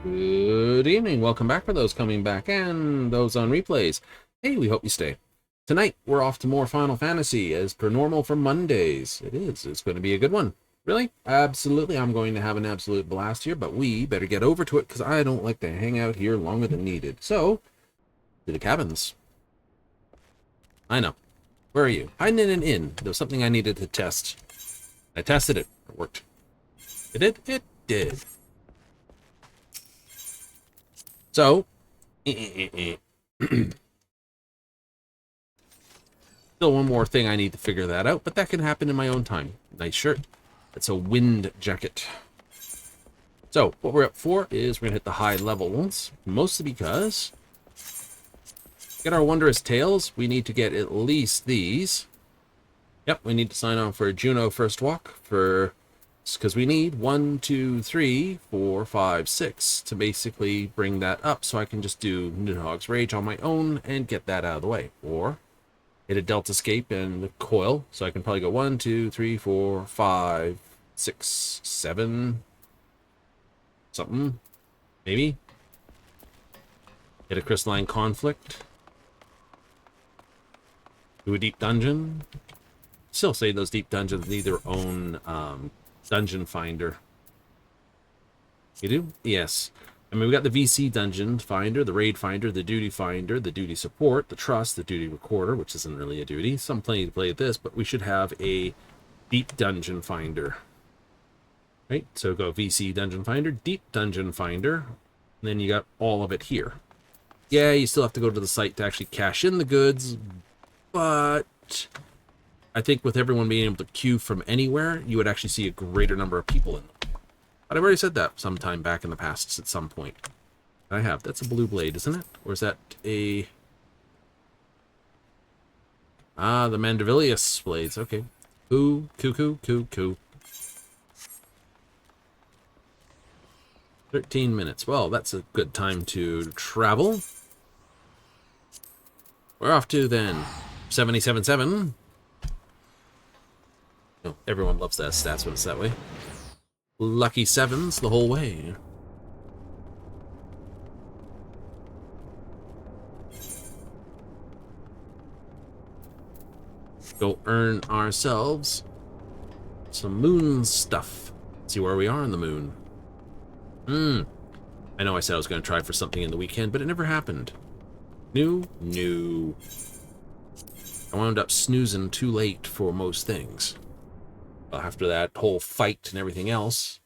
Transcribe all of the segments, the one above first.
Good evening. Welcome back for those coming back and those on replays. Hey, we hope you stay. Tonight, we're off to more Final Fantasy as per normal for Mondays. It is. It's going to be a good one. Really? Absolutely. I'm going to have an absolute blast here, but we better get over to it because I don't like to hang out here longer than needed. So, to the cabins. I know. Where are you? Hiding in an inn. There was something I needed to test. I tested it. It worked. It did? It did. So, still one more thing I need to figure that out, but that can happen in my own time. Nice shirt. It's a wind jacket. So, what we're up for is we're going to hit the high levels, mostly because to get our wondrous tales, we need to get at least these. Yep, we need to sign on for Juno First Walk for... because we need 1, 2, 3, 4, 5, 6 to basically bring that up so I can just do Nidhogg's Rage on my own and get that out of the way. Or hit a Delta Escape and coil, so I can probably go 1, 2, 3, 4, 5, 6, 7, something, maybe. Hit a Crystalline Conflict. Do a Deep Dungeon. Still say those Deep Dungeons need their own... dungeon finder. You do? Yes. I mean, we got the VC dungeon finder, the raid finder, the duty finder, the duty support, the trust, the duty recorder, which isn't really a duty. Some plenty to play at this, but we should have a deep dungeon finder. Right? So go VC dungeon finder, deep dungeon finder, and then you got all of it here. Yeah, you still have to go to the site to actually cash in the goods, but I think with everyone being able to queue from anywhere, you would actually see a greater number of people in them. But I've already said that sometime back in the past at some point. I have. That's a blue blade, isn't it? Or is that a... Ah, the Mandevilius blades. Okay. Coo, coo, coo, coo, coo. 13 minutes. Well, that's a good time to travel. We're off to, then, 77.7. Oh, everyone loves that stats when it's that way. Lucky sevens the whole way. Go earn ourselves some moon stuff. See where we are on the moon. I know I said I was going to try for something in the weekend, but it never happened. No. I wound up snoozing too late for most things. Well, after that whole fight and everything else,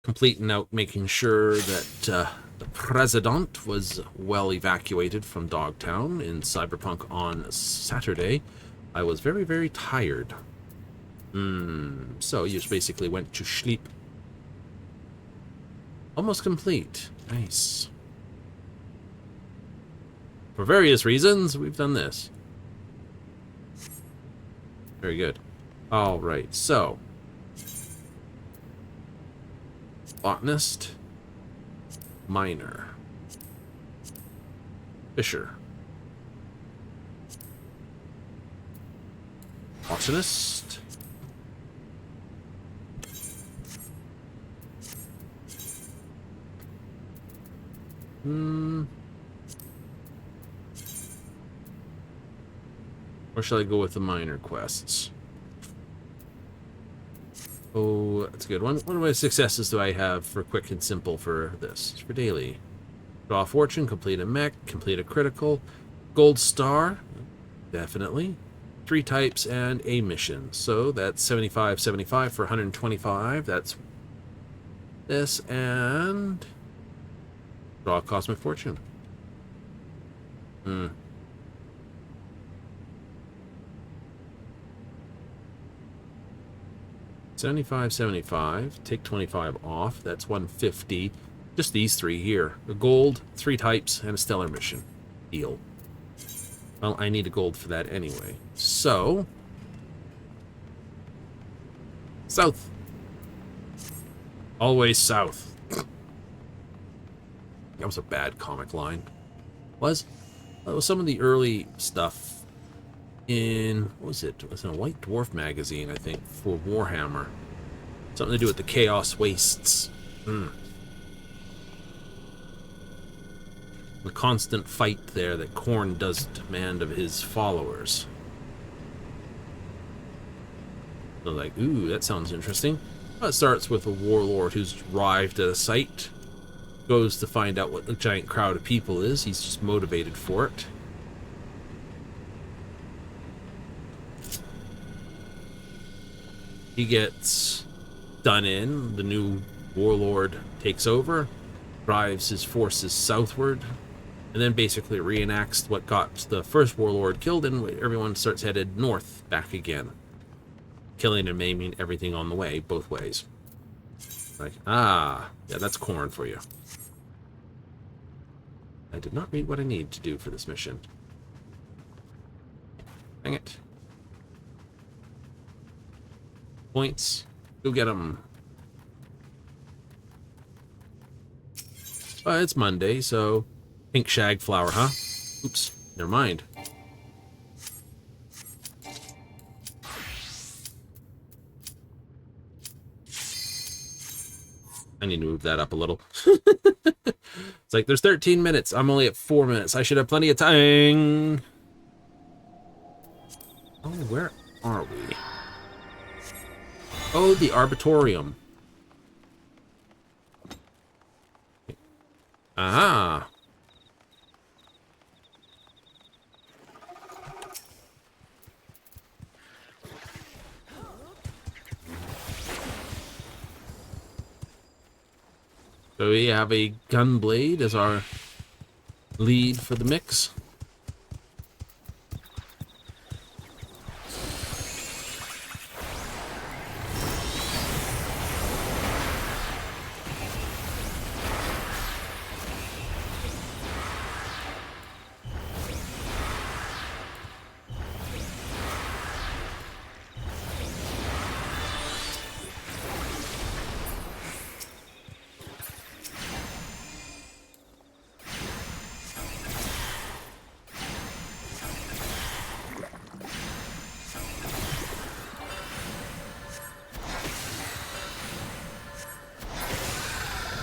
completing out making sure that the president was well evacuated from Dogtown in Cyberpunk on Saturday, I was very, very tired. So you just basically went to sleep. Almost complete. Nice. For various reasons, we've done this. Very good. All right, so botanist, miner, fisher, botanist, or shall I go with the minor quests? Oh, that's a good one. What successes do I have for quick and simple for this? It's for daily. Draw a fortune, complete a mech, complete a critical, gold star, definitely. 3 types and a mission. So that's 75 for 125. That's this, and draw a cosmic fortune. 75, take 25 off. That's 150. Just these 3 here. A gold, 3 types, and a stellar mission. Deal. Well, I need a gold for that anyway. So, south. Always south. That was a bad comic line. That was some of the early stuff in, what was it? It was in a White Dwarf magazine, I think, for Warhammer. Something to do with the Chaos Wastes. The constant fight there that Khorne does demand of his followers. So like, ooh, that sounds interesting. Well, it starts with a warlord who's arrived at a site, goes to find out what the giant crowd of people is. He's just motivated for it. He gets done in. The new warlord takes over, drives his forces southward, and then basically reenacts what got the first warlord killed, and everyone starts headed north back again, killing and maiming everything on the way, both ways. Like, yeah, that's Khorne for you. I did not read what I need to do for this mission. Dang it. Points. Go get them. It's Monday, so pink shag flower, huh? Oops, never mind. I need to move that up a little. It's like, there's 13 minutes. I'm only at 4 minutes. I should have plenty of time. Oh, where are we? Oh, the Arbitorium. Aha. So we have a Gunblade as our lead for the mix.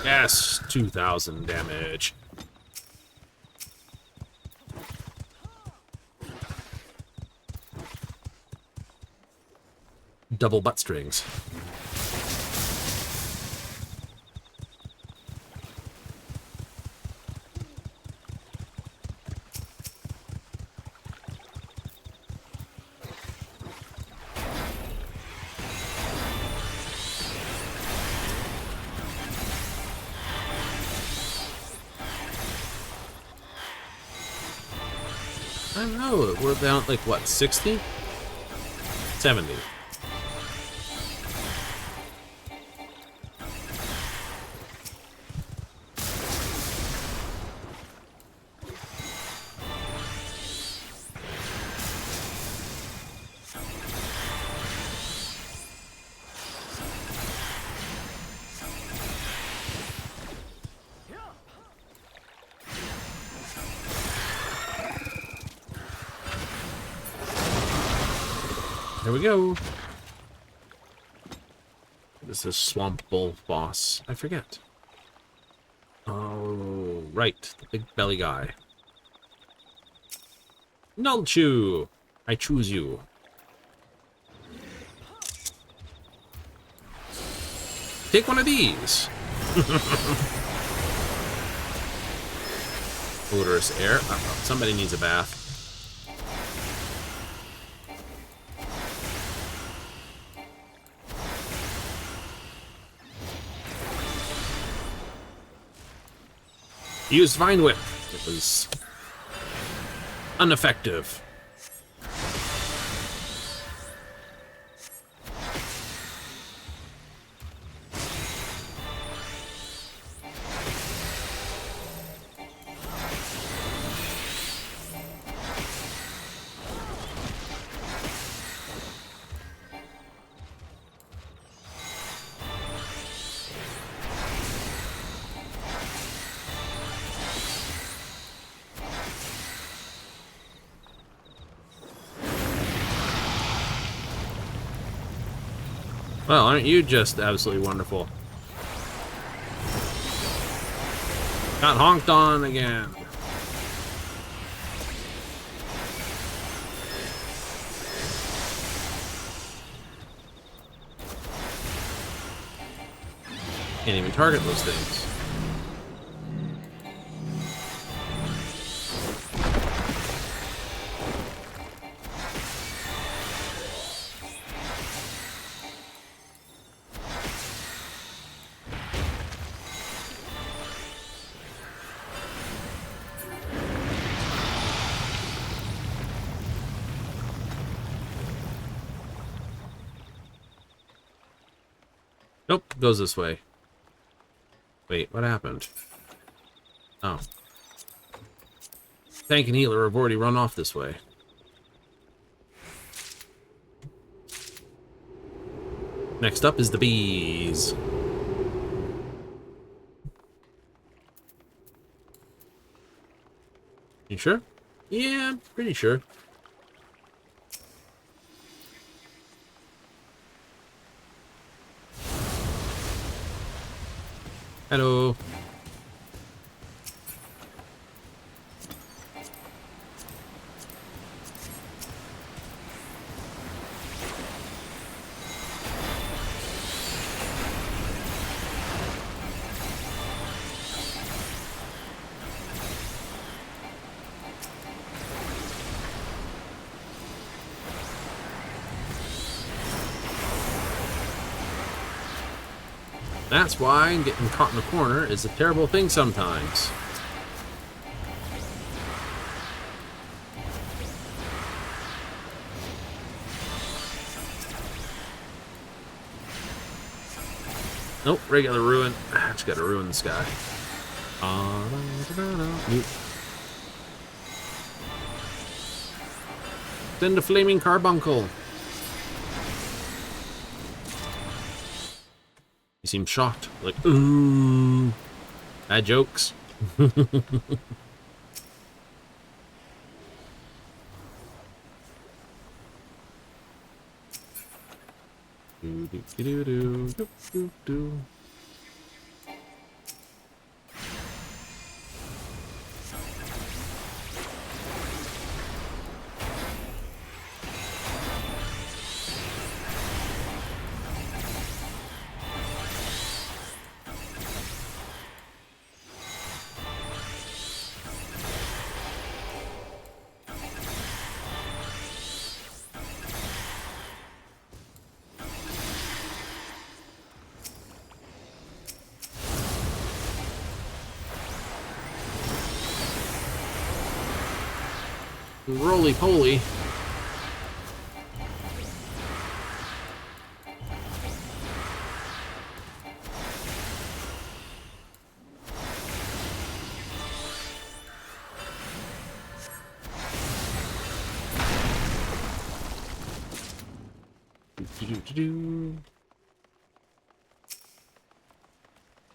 Yes, 2,000 damage. Double butt strings. I don't know, we're down like what, 60? 70. There we go. This is Swamp Bull boss. I forget. Oh, right. The big belly guy. Nulchu! I choose you. Take one of these. Odorous air. Uh-oh, somebody needs a bath. Use Vine Whip. It was ineffective. Well, aren't you just absolutely wonderful? Got honked on again. Can't even target those things. Nope, goes this way. Wait, what happened? Oh. Tank and healer have already run off this way. Next up is the bees. You sure? Yeah, I'm pretty sure. Hello. That's why getting caught in a corner is a terrible thing sometimes. Nope, regular ruin. I just gotta ruin this guy. Send a flaming carbuncle. He seemed shocked. Like, ooh. Bad jokes. roly-poly.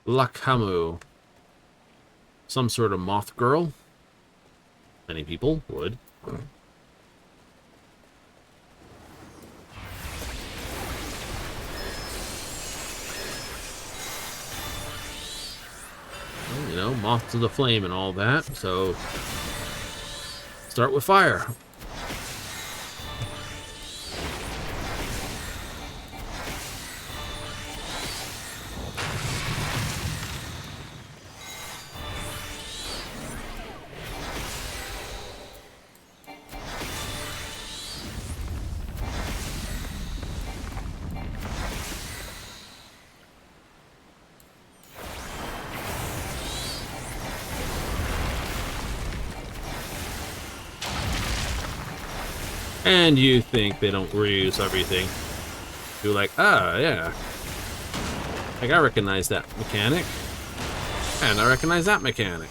Lakamu. Some sort of moth girl. Many people would. Well, you know, moth to the flame and all that, so start with fire. And you think they don't reuse everything. You're like, ah, yeah. Like, I recognize that mechanic. And I recognize that mechanic.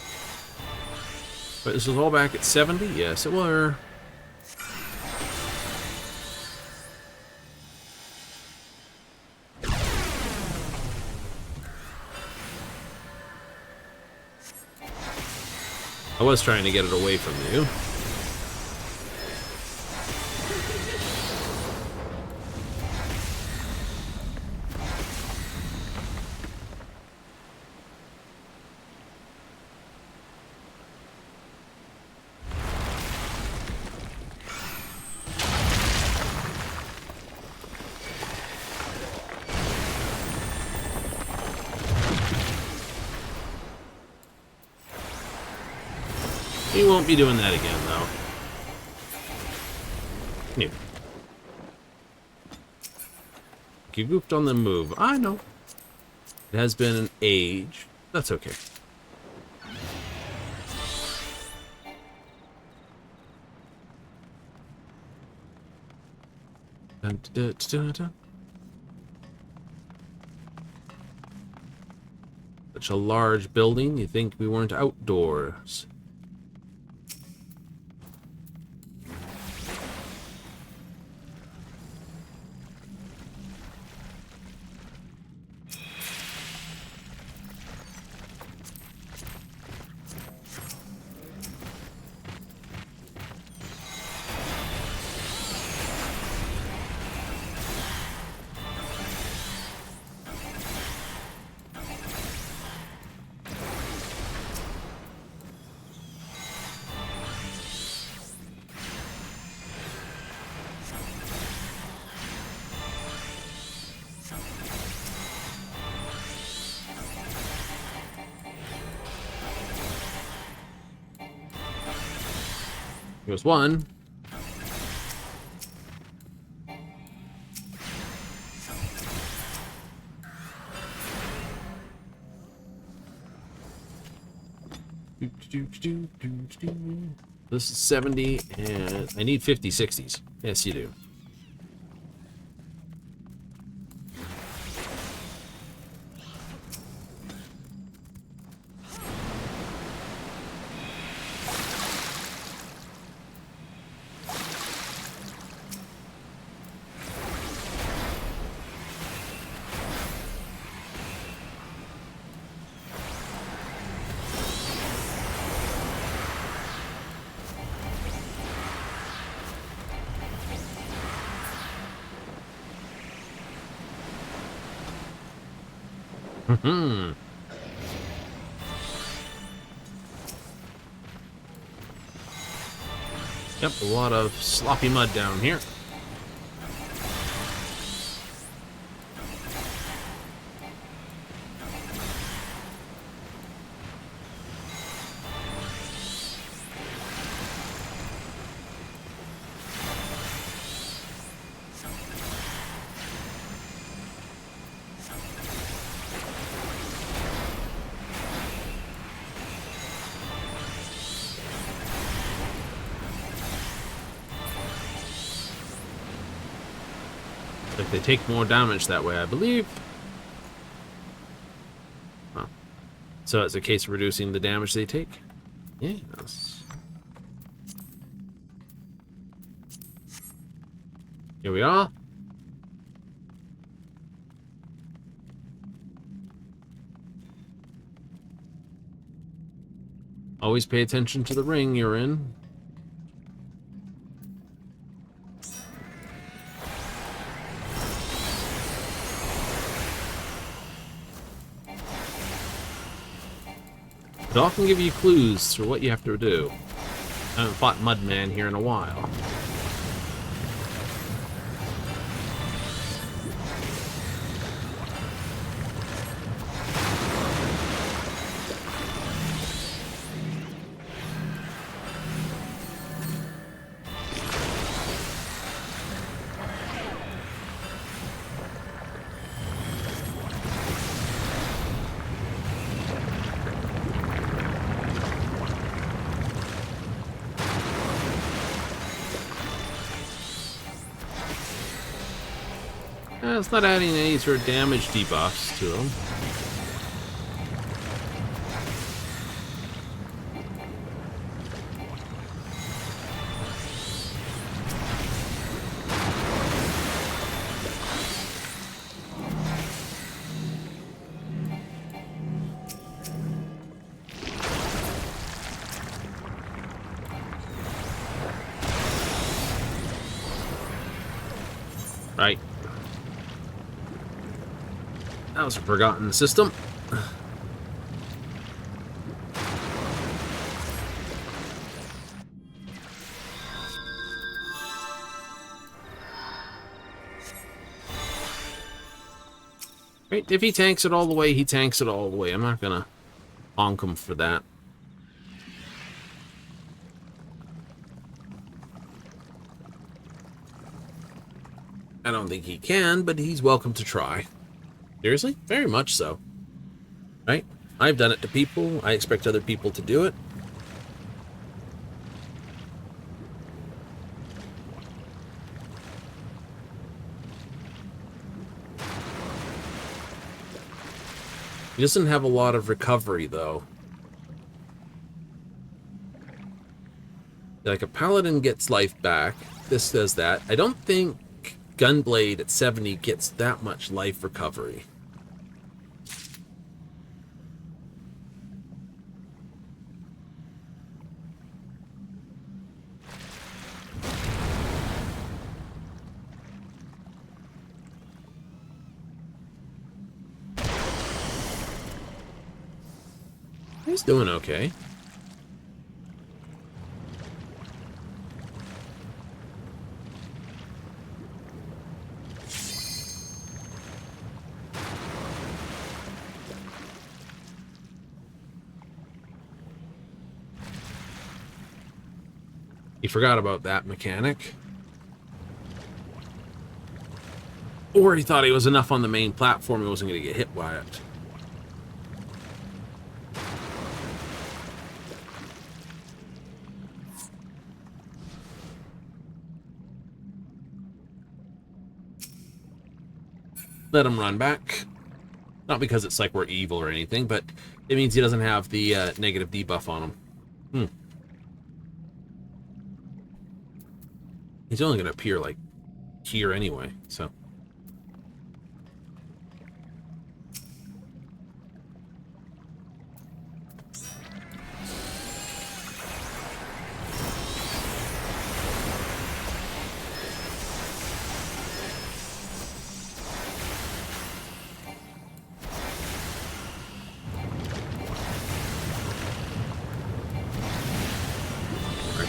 But this was all back at 70? Yes, it were. I was trying to get it away from you. You won't be doing that again, though. You. You goofed on the move. I know. It has been an age. That's okay. Dun, dun, dun, dun. Such a large building, you think we weren't outdoors. Here's one. This is 70, and I need 50 60s. Yes, you do. Hmm. Yep, a lot of sloppy mud down here. Like they take more damage that way, I believe. Huh. So it's a case of reducing the damage they take? Yes. Here we are. Always pay attention to the ring you're in. It often give you clues for what you have to do. I haven't fought Mudman here in a while. It's not adding any sort of damage debuffs to them. Right. That was a forgotten system. Right, if he tanks it all the way, he tanks it all the way. I'm not gonna honk him for that. I don't think he can, but he's welcome to try. Seriously? Very much so. Right? I've done it to people. I expect other people to do it. He doesn't have a lot of recovery, though. Like, a paladin gets life back. This does that. I don't think Gunblade at 70 gets that much life recovery. He's doing okay. He forgot about that mechanic. Or he thought he was enough on the main platform he wasn't going to get hit by it. Let him run back. Not because it's like we're evil or anything, but it means he doesn't have the negative debuff on him. He's only going to appear, like, here anyway, so...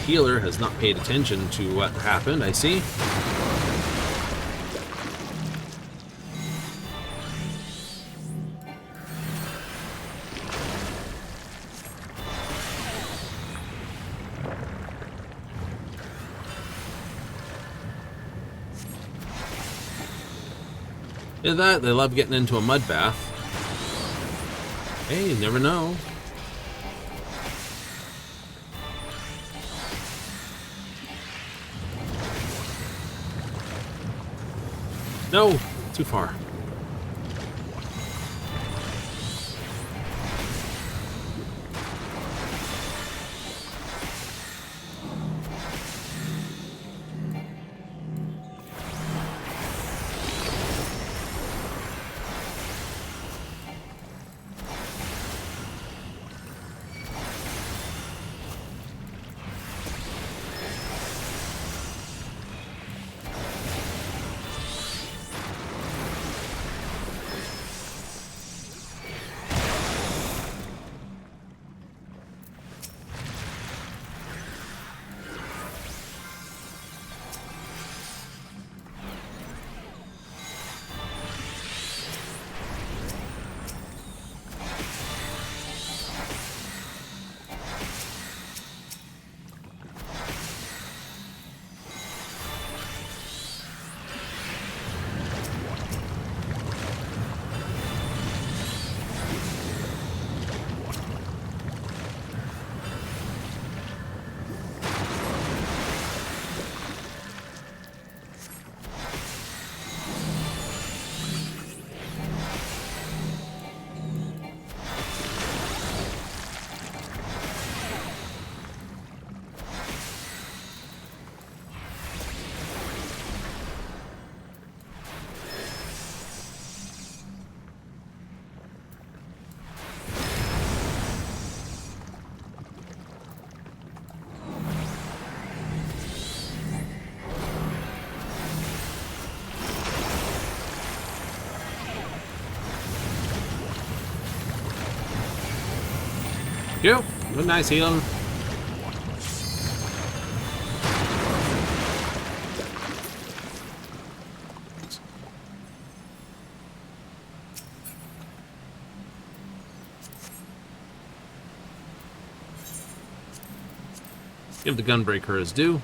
Healer has not paid attention to what happened, I see. Look at that, they love getting into a mud bath. Hey, you never know. No, too far. Yep, good nice healing. Give the gunbreaker his due.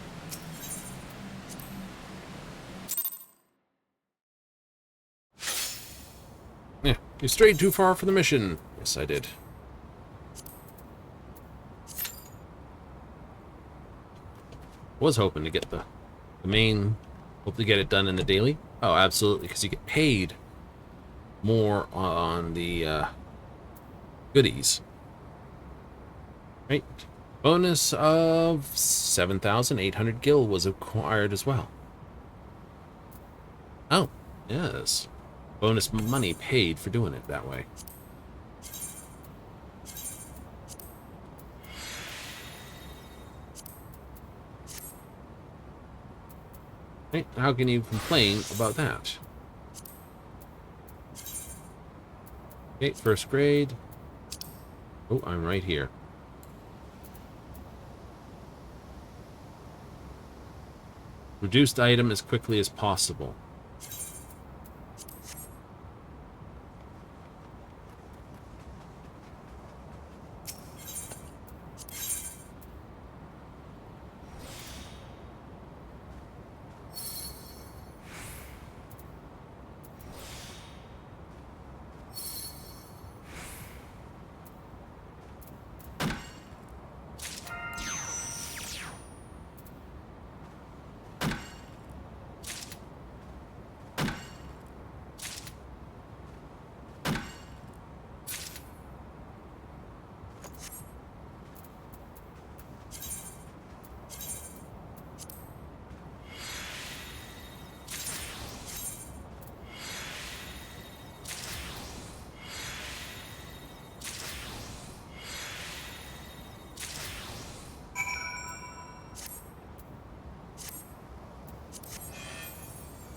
Yeah, you strayed too far for the mission. Yes, I did. Was hoping to get the main, hope to get it done in the daily. Oh, absolutely, because you get paid more on the goodies. Right? Bonus of 7,800 gil was acquired as well. Oh, yes. Bonus money paid for doing it that way. Right? How can you complain about that? Okay, first grade. Oh, I'm right here. Reduced item as quickly as possible.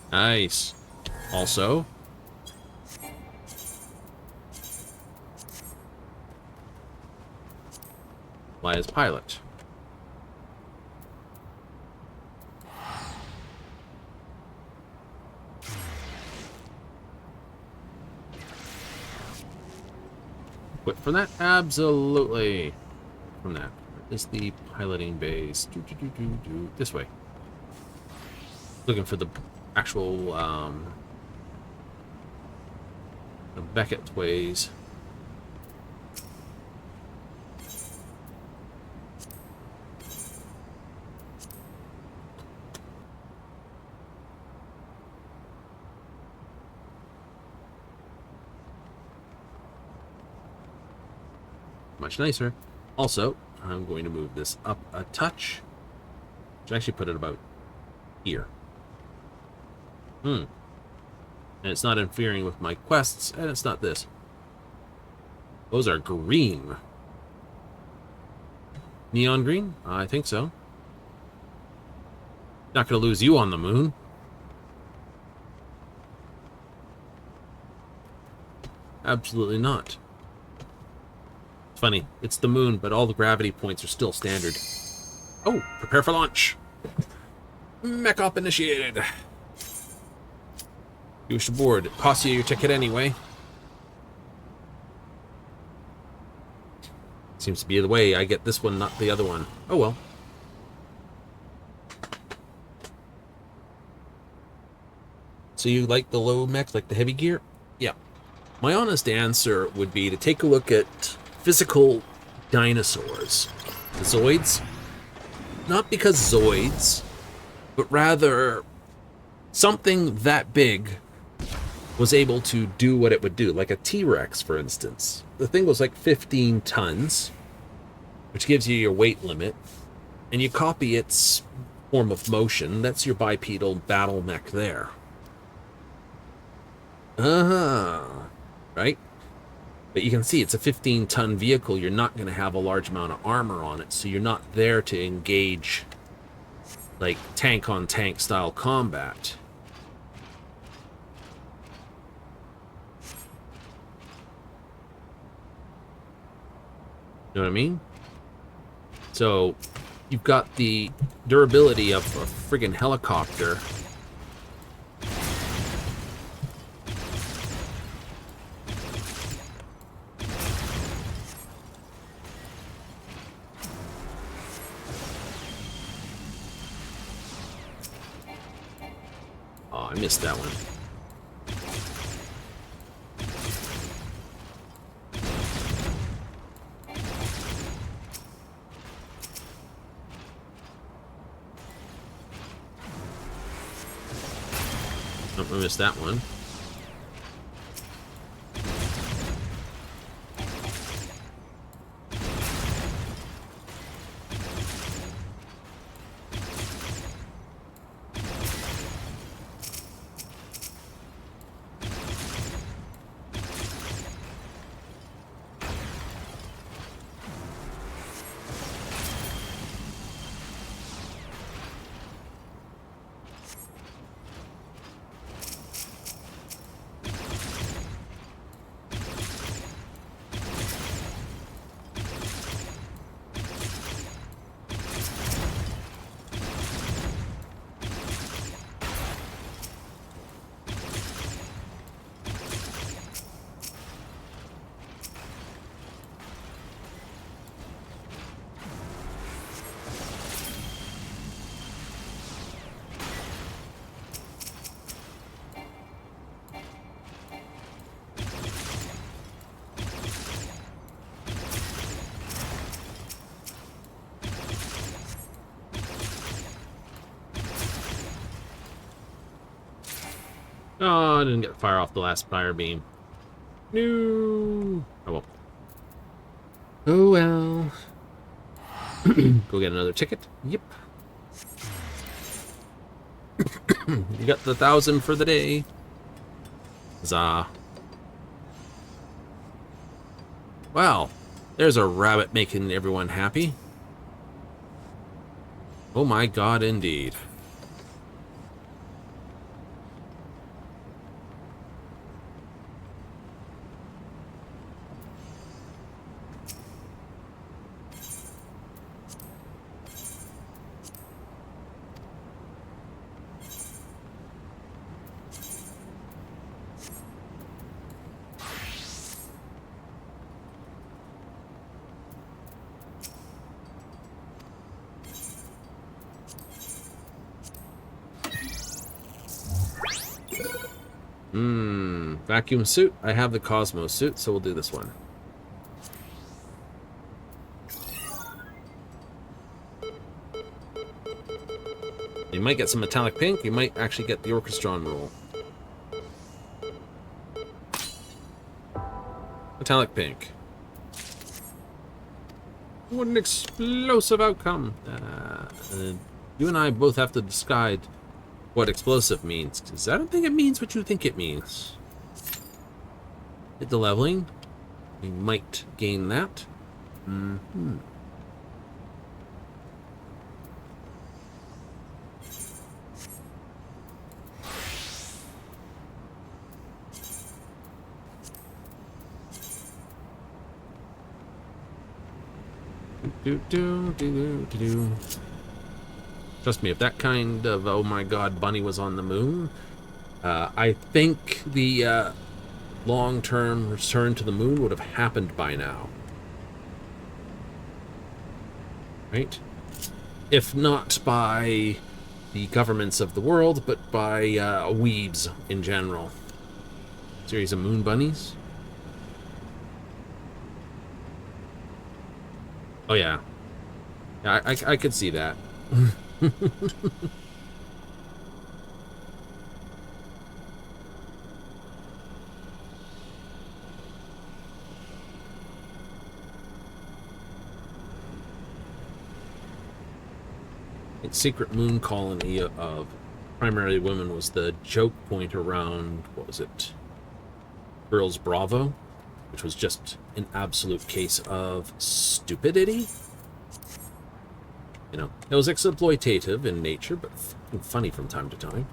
Nice. Also, fly as pilot. Quit from that? Absolutely. From that. Is the piloting base. This way. Looking for the actual the Beckett ways. Much nicer. Also, I'm going to move this up a touch. Should actually put it about here. And it's not interfering with my quests, and it's not this. Those are green. Neon green? I think so. Not going to lose you on the moon. Absolutely not. It's funny. It's the moon, but all the gravity points are still standard. Oh, prepare for launch. Mech op initiated. You wish to board. It costs you your ticket anyway. Seems to be the way. I get this one, not the other one. Oh well. So you like the low mech, like the heavy gear? Yeah. My honest answer would be to take a look at physical dinosaurs. The Zoids. Not because Zoids, but rather something that big was able to do what it would do. Like a T-Rex, for instance. The thing was like 15 tons, which gives you your weight limit, and you copy its form of motion. That's your bipedal battle mech there. Right? But you can see it's a 15-ton vehicle. You're not going to have a large amount of armor on it, so you're not there to engage like tank-on-tank style combat. You know what I mean? So you've got the durability of a friggin' helicopter. Oh, I missed that one. Oh, I missed that one. Oh, I didn't get fire off the last fire beam. No. Oh well. Oh well. Go get another ticket. Yep. You got the 1,000 for the day. Huzzah. Wow. There's a rabbit making everyone happy. Oh my god, indeed. Vacuum suit. I have the Cosmos suit, so we'll do this one. You might get some metallic pink. You might actually get the Orchestron rule. Metallic pink. What an explosive outcome. You and I both have to decide what explosive means, because I don't think it means what you think it means. Hit the leveling. We might gain that. Mm-hmm. Trust me, if that kind of, oh my god, bunny was on the moon, I think the long-term return to the moon would have happened by now. Right? If not by the governments of the world, but by weebs in general. Series of moon bunnies. Oh yeah. Yeah, I could see that. Its secret moon colony of primarily women was the joke point around, what was it? Girls Bravo, which was just an absolute case of stupidity. You know, it was exploitative in nature, but funny from time to time.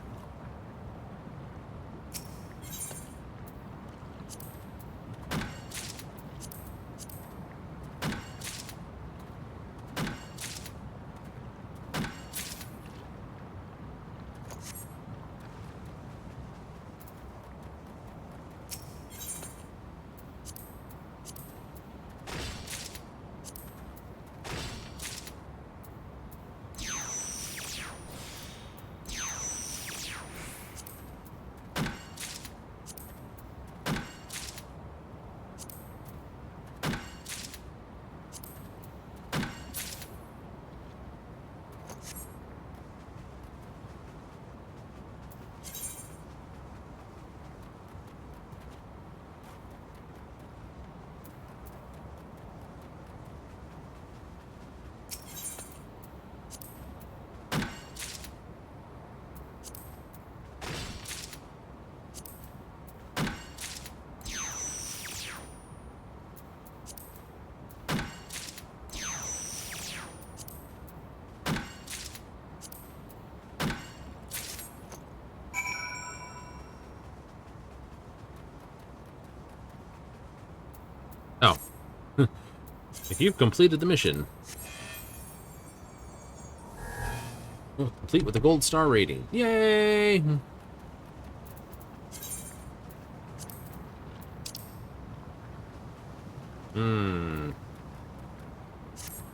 Oh. If you've completed the mission. Oh, complete with a gold star rating. Yay!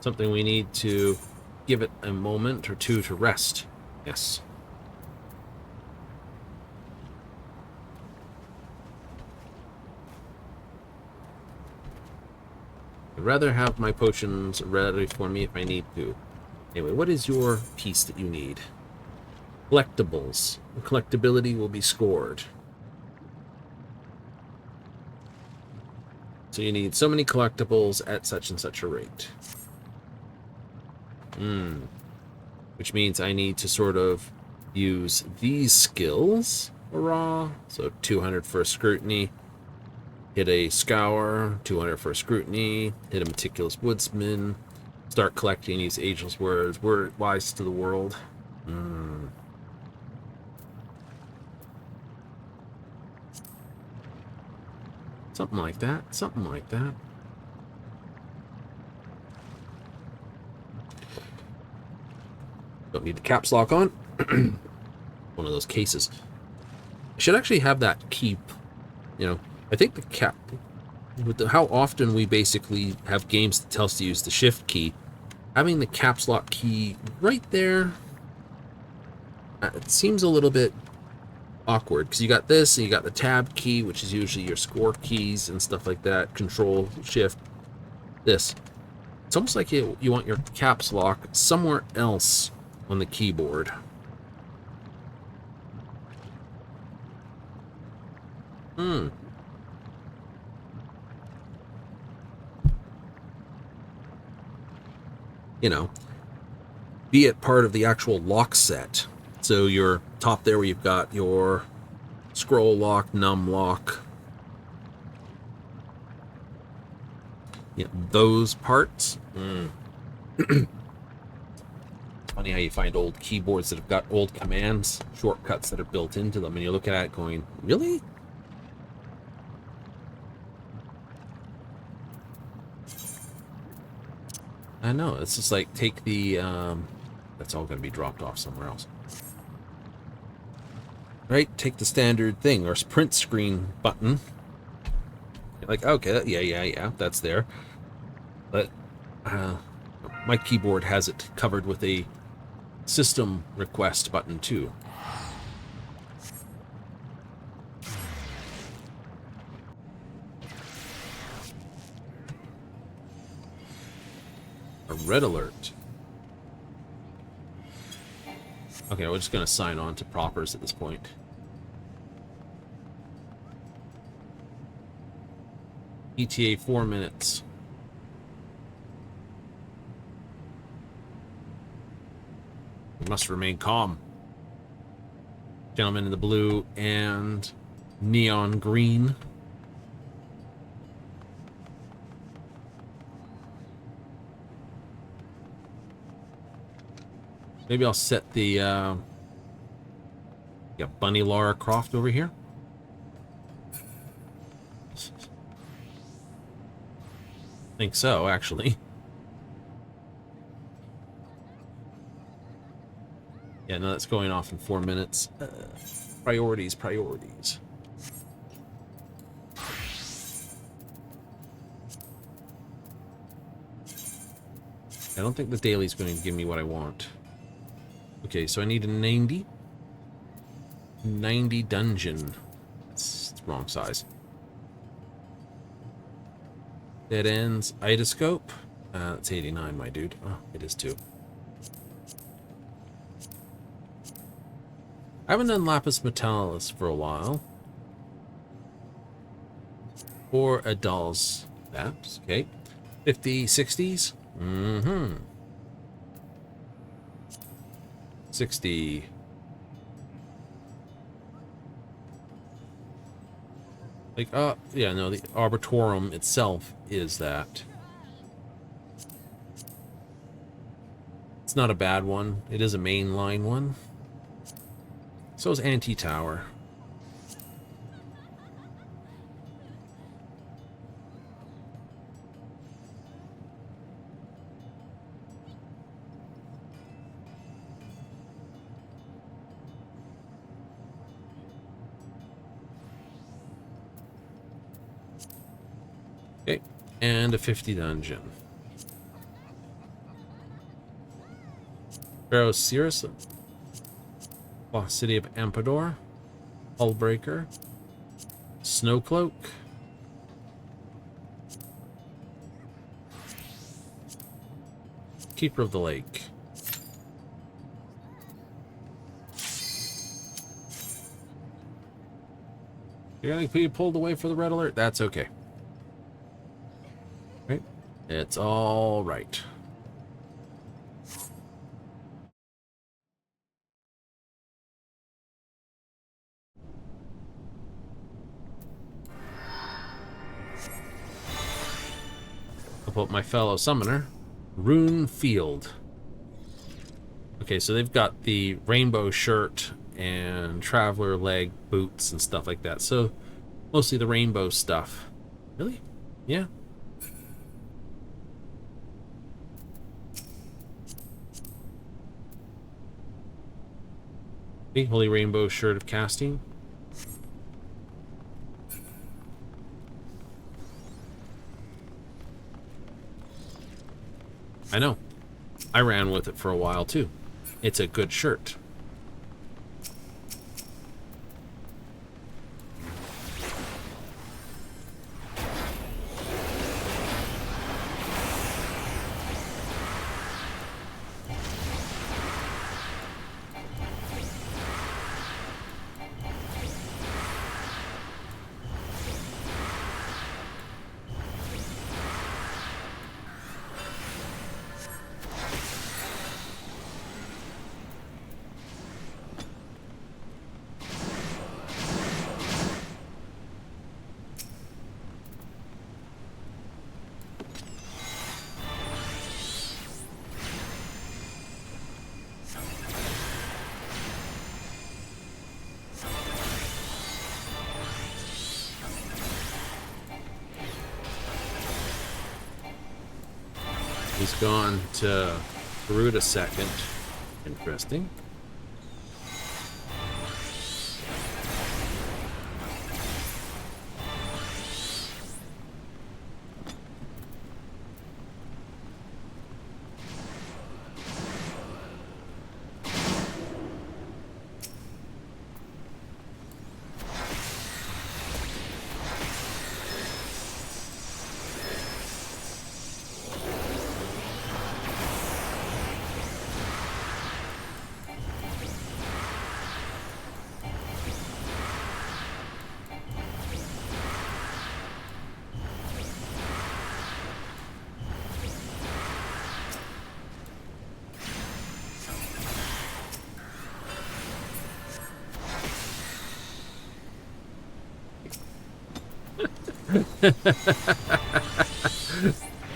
Something we need to give it a moment or two to rest. Yes. I'd rather have my potions ready for me if I need to. Anyway, what is your piece that you need? Collectibles. The collectability will be scored. So you need so many collectibles at such and such a rate. Which means I need to sort of use these skills. Hurrah! So 200 for a scrutiny. Hit a scour, 200 for a scrutiny, hit a meticulous woodsman, start collecting these ageless words, word wise to the world. Something like that, something like that. Don't need the caps lock on. One of those cases. I should actually have that keep, you know, I think the cap, with how often we basically have games that tell us to use the shift key, having the caps lock key right there, it seems a little bit awkward, because you got this and you got the tab key, which is usually your score keys and stuff like that, control, shift, this. It's almost like you want your caps lock somewhere else on the keyboard. you know, be it part of the actual lock set. So your top there where you've got your scroll lock, num lock, yeah, those parts. Funny how you find old keyboards that have got old commands, shortcuts that are built into them, and you're looking at it going, really? I know, it's just like take the, that's all going to be dropped off somewhere else. Right, take the standard thing, or print screen button. You're like, okay, yeah, that's there. But my keyboard has it covered with a system request button too. A red alert. Okay, we're just going to sign on to proppers at this point. ETA 4 minutes. We must remain calm. Gentleman in the blue and neon green. Maybe I'll set the Bunny Lara Croft over here. Think so, actually. Yeah, no, that's going off in 4 minutes. Priorities. I don't think the Daily's going to give me what I want. Okay, so I need a 90. 90 dungeon. It's the wrong size. Dead ends. Idoscope. That's 89, my dude. Oh, it is too. I haven't done Lapis Metallis for a while. Or a doll's that. Okay. 50, 60s. 60. Like, yeah, no, the Arbitrorum itself is that. It's not a bad one. It is a mainline one. So is Anti-Tower. Okay, and a 50 dungeon. Pharaoh Cirrus, Lost City of Ampador, Hullbreaker, Snowcloak, Keeper of the Lake. You're gonna be pulled away for the red alert? That's okay. Right? It's all right. I'll put my fellow summoner, Rune Field. Okay, so they've got the rainbow shirt and traveler leg boots and stuff like that. So mostly the rainbow stuff. Really? Yeah. Okay, Holy Rainbow Shirt of Casting. I know. I ran with it for a while too. It's a good shirt. He's gone to root a second. Interesting.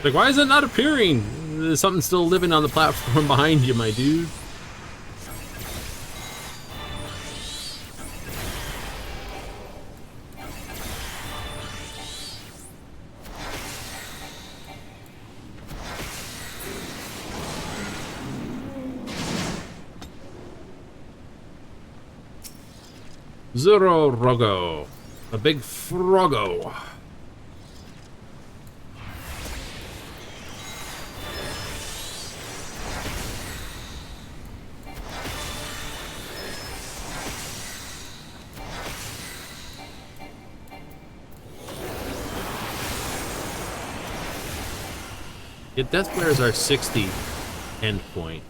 Like, why is it not appearing? There's something still living on the platform behind you, my dude. Zero Rogo. A big Froggo. Yeah, Death Flare is our 60 endpoint.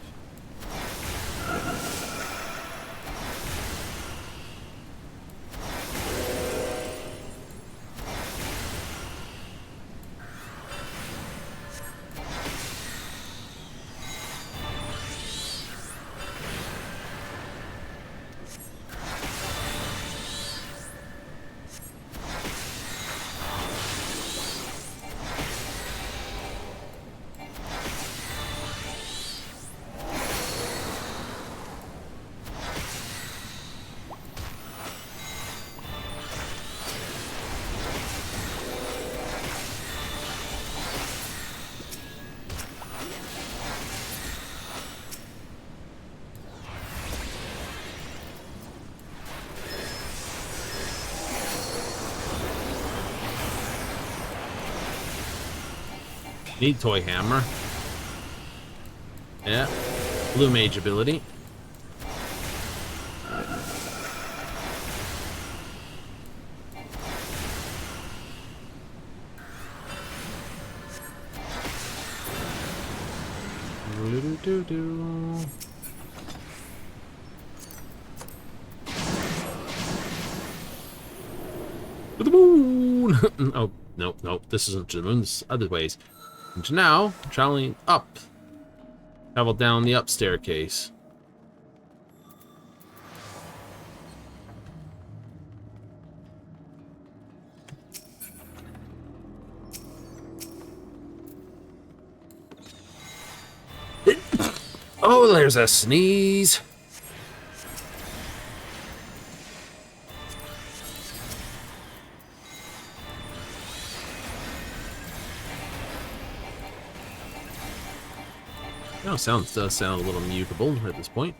Need Toy Hammer. Yeah. Blue Mage ability. Do-do-do-do. To the moon! Oh, no, no, this isn't to the moon, this is other ways. And now, traveling up. Travel down the up staircase. Oh, there's a sneeze. No, does sound a little mutable at this point.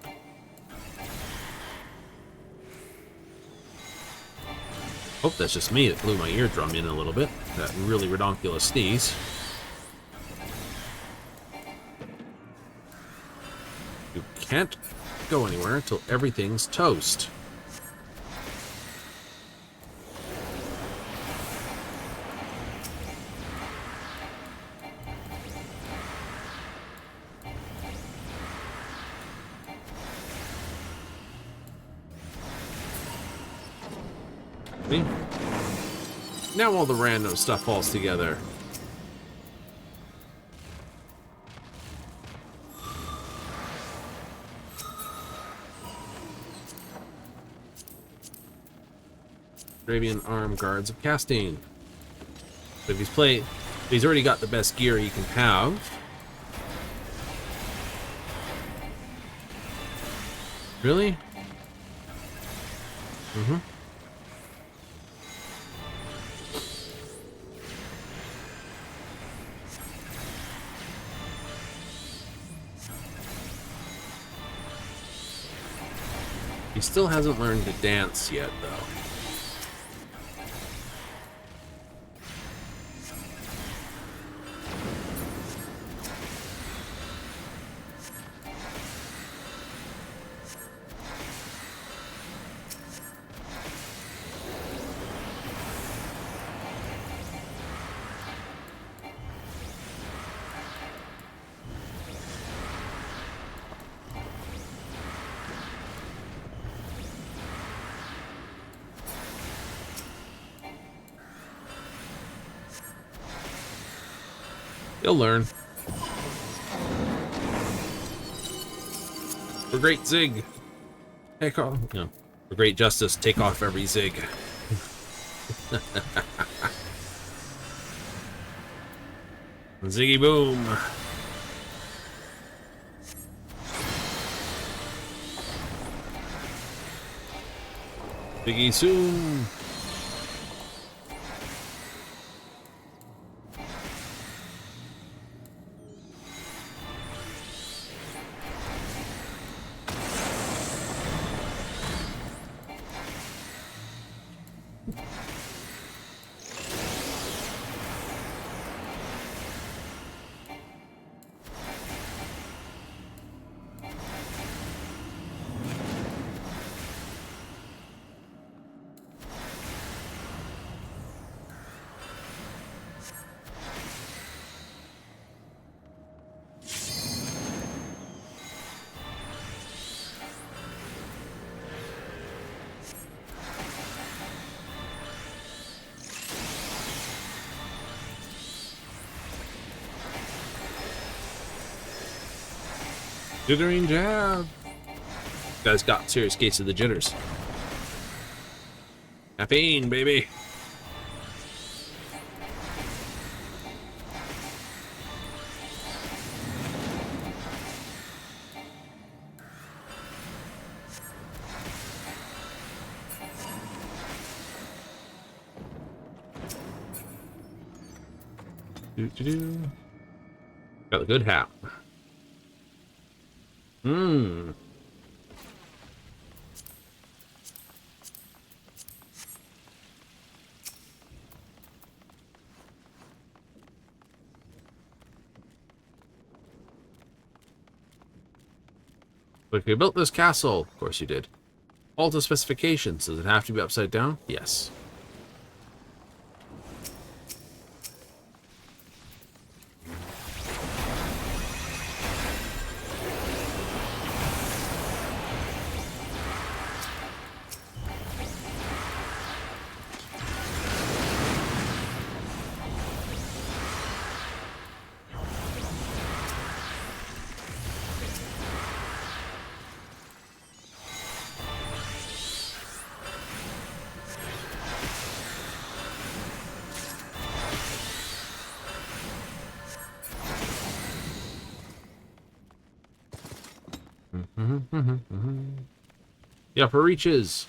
Hope that's just me that blew my eardrum in a little bit. That really redonkulous sneeze. You can't go anywhere until everything's toast. See? Now all the random stuff falls together. Dravian Arm Guards of Casting. But if he's already got the best gear he can have. Really? Mm-hmm. He still hasn't learned to dance yet, though. He'll learn. For great zig. Take off. No. For great justice, take off every zig. Ziggy boom. Ziggy soon. Jittering jab. Guy's got serious case of the jitters. Caffeine, baby. Got a good hat. But if you built this castle, of course you did. All the specifications. Does it have to be upside down? Yes. The upper reaches.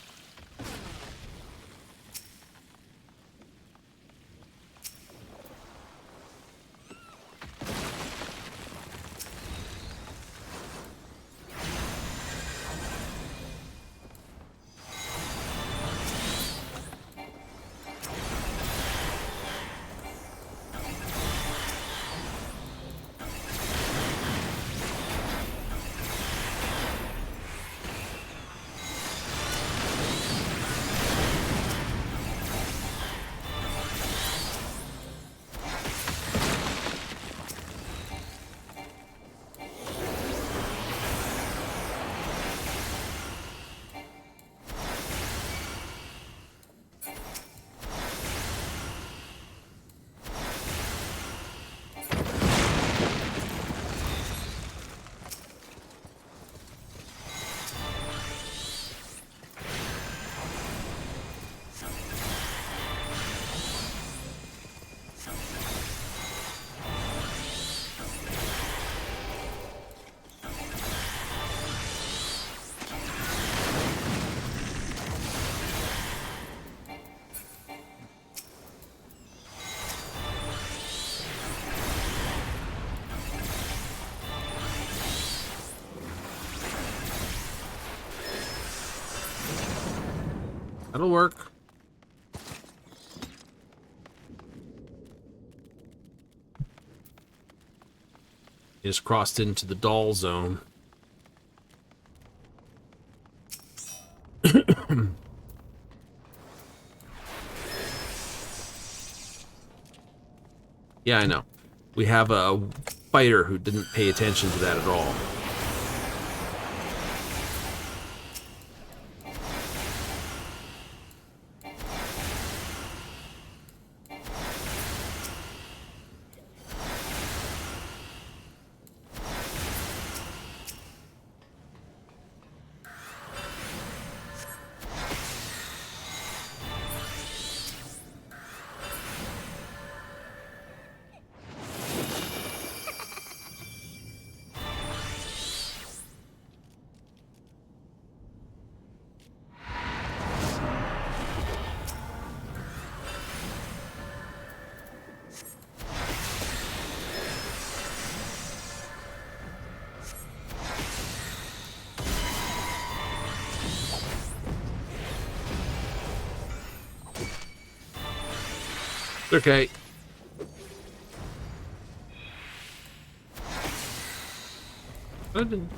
That'll work. He just crossed into the doll zone. Yeah, I know. We have a fighter who didn't pay attention to that at all. Okay. I don't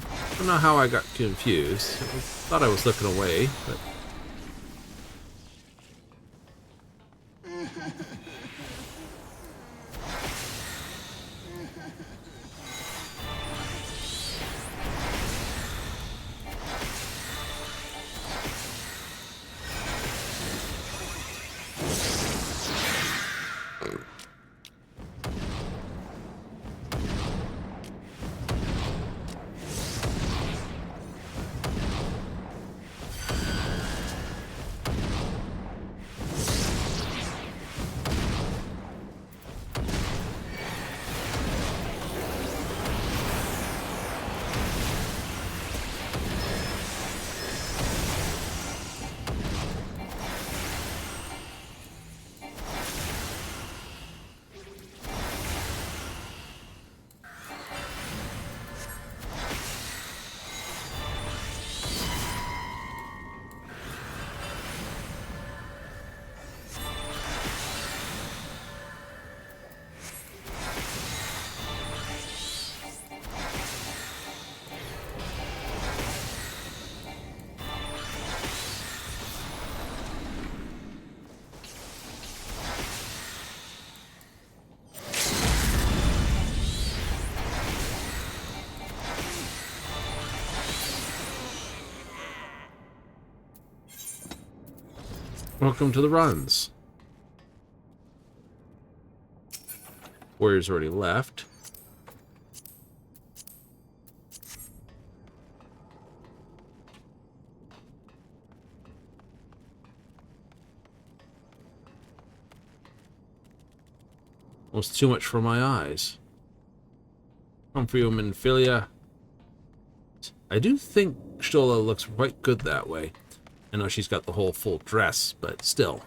know how I got confused. I thought I was looking away, but... Welcome to the runs. Warrior's already left. Almost too much for my eyes. Come for you, Minfilia. I do think Shola looks quite good that way. I know she's got the whole full dress, but still.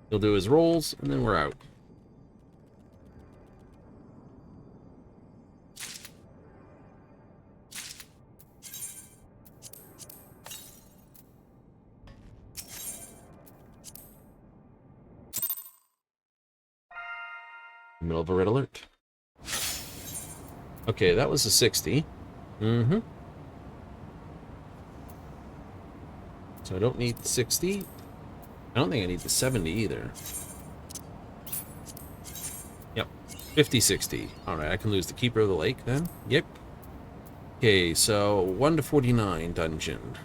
He'll do his rolls, and then we're out. Middle of a red alert. Okay, that was a 60. Mm-hmm. So I don't need the 60. I don't think I need the 70 either. Yep. 50, 60. Alright, I can lose the Keeper of the Lake then. Yep. Okay, so 1 to 49 dungeon.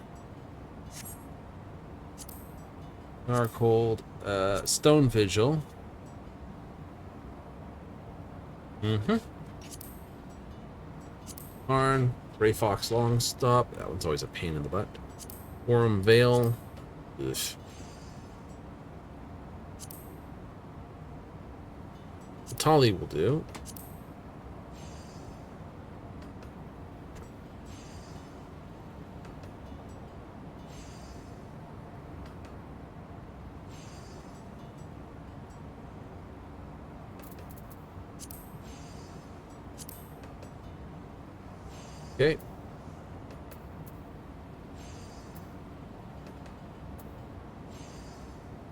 Darkhold. Stone Vigil. Mm-hmm. Barn, Grey Fox Longstop. That one's always a pain in the butt. Forum Vale. Ugh. Tali will do. Okay.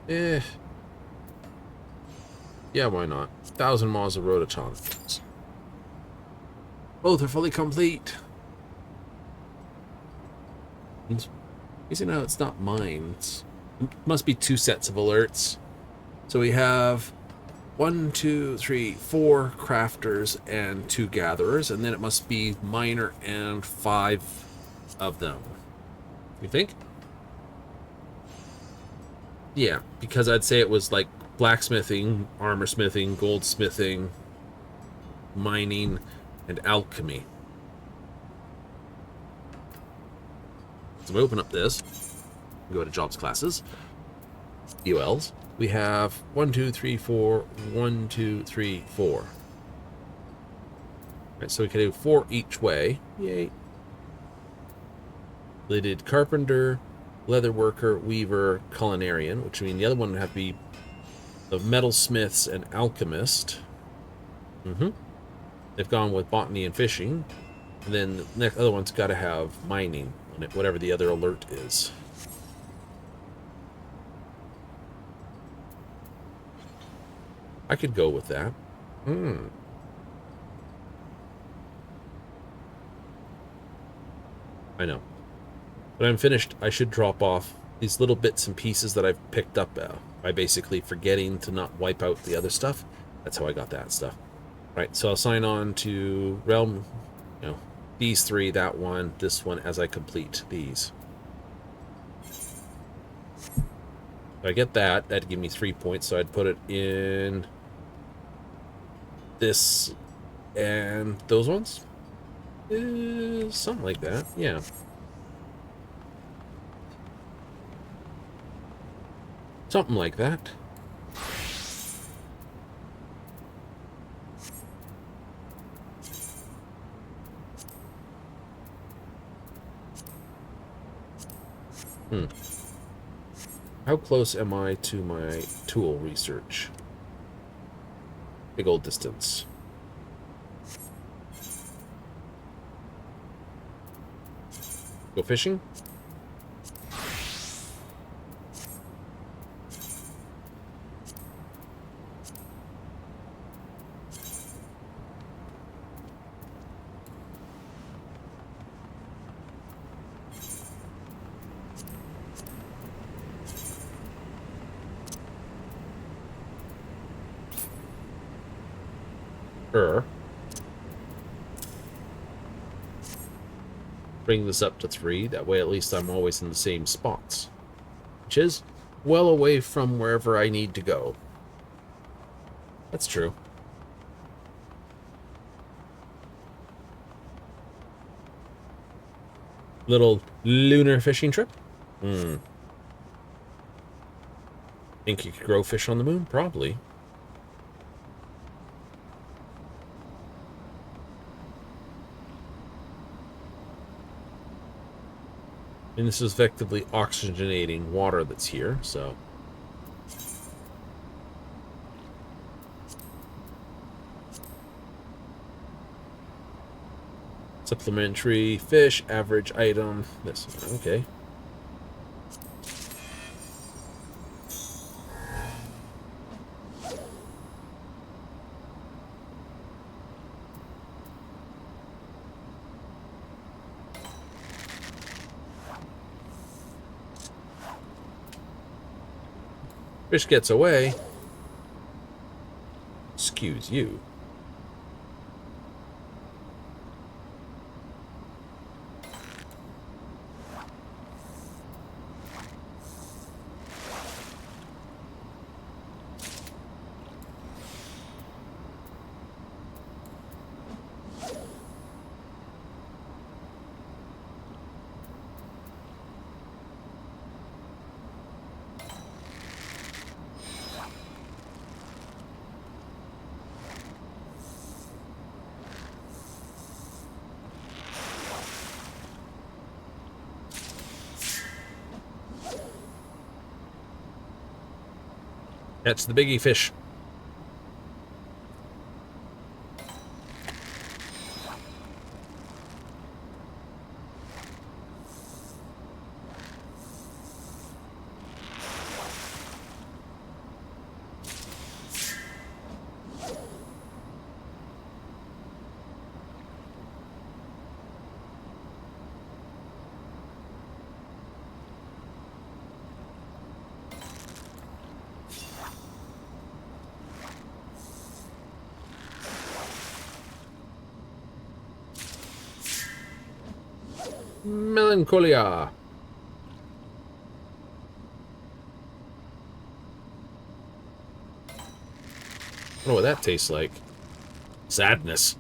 Eh. Yeah, why not? 1,000 miles of rototons. Both are fully complete. You know, it's not mine. It must be 2 sets of alerts. So we have 1, 2, 3, 4 crafters and 2 gatherers, and then it must be miner and 5 of them. You think? Yeah, because I'd say it was like blacksmithing, armor smithing, goldsmithing, mining, and alchemy. So we open up this, go to jobs classes, ULs. We have 1, 2, 3, 4, 1, 2, 3, 4. Right, so we can do 4 each way. Yay. They did carpenter, leatherworker, weaver, culinarian, which means the other one would have to be the metalsmiths and alchemist. They've gone with botany and fishing. And then the next other one's got to have mining on it, whatever the other alert is. I could go with that. I know. When I'm finished, I should drop off these little bits and pieces that I've picked up by basically forgetting to not wipe out the other stuff. That's how I got that stuff. Right, so I'll sign on to Realm, you know, these 3, that one, this one, as I complete these. If I get that, that'd give me 3 points, so I'd put it in this and those ones? Something like that, yeah. Something like that. How close am I to my tool research? Big old distance. Go fishing? Bring this up to 3. That way at least I'm always in the same spots. Which is well away from wherever I need to go. That's true. Little lunar fishing trip? Think you could grow fish on the moon? Probably. And this is effectively oxygenating water that's here, so. Supplementary fish, average item. This, okay. Fish gets away. Excuse you. Catch the biggie fish. Melancholia. I don't know what that tastes like. Sadness.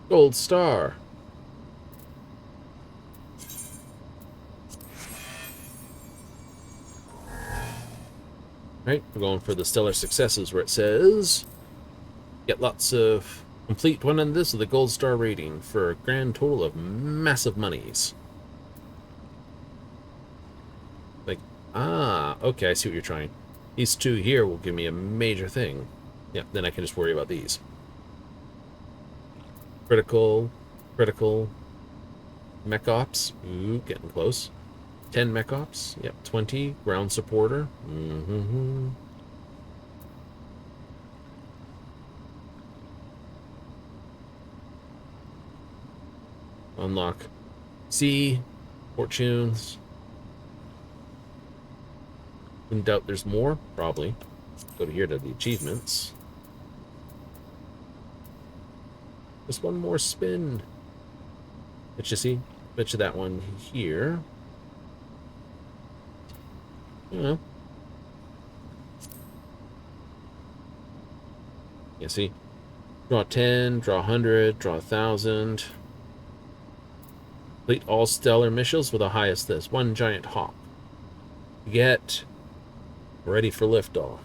Gold star. Right, we're going for the stellar successes where it says get lots of complete one on this with a gold star rating for a grand total of massive monies. Like, okay, I see what you're trying. These two here will give me a major thing. Yeah, then I can just worry about these. Critical, critical, mech ops. Ooh, getting close. 10 mech ops. Yep, 20. Ground supporter. Mm-hmm. Unlock C. Fortunes. In doubt there's more. Probably. Go to here to the achievements. Just one more spin. Bet you see? Bet you that one here. You know. You see? Draw 10, draw 100, draw 1,000. Complete all stellar missions with the highest this. One giant hop. Get ready for liftoff.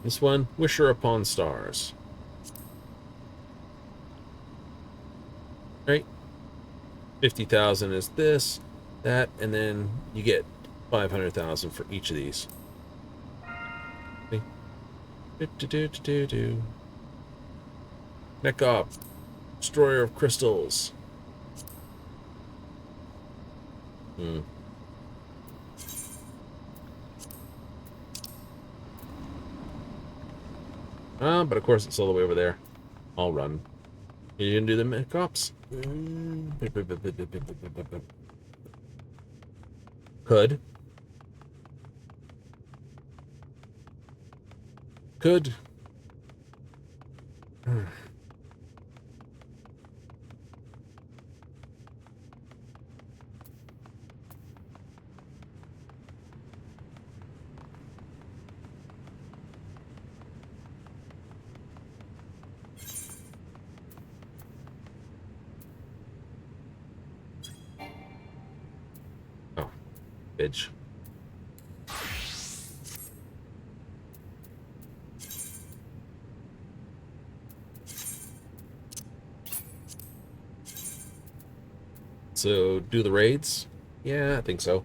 This one, Wisher Upon Stars. Right? 50,000 is this, that, and then you get 500,000 for each of these. See? Neck up. Destroyer of crystals. But of course it's all the way over there. I'll run. You didn't do the mech ops? Could. Could. Oh, bitch. So, do the raids? Yeah, I think so.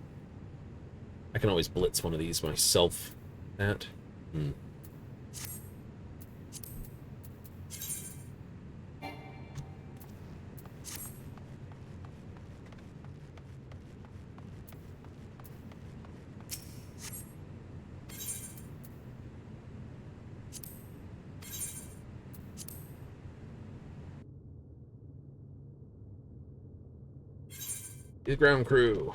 I can always blitz one of these myself. That. The ground crew.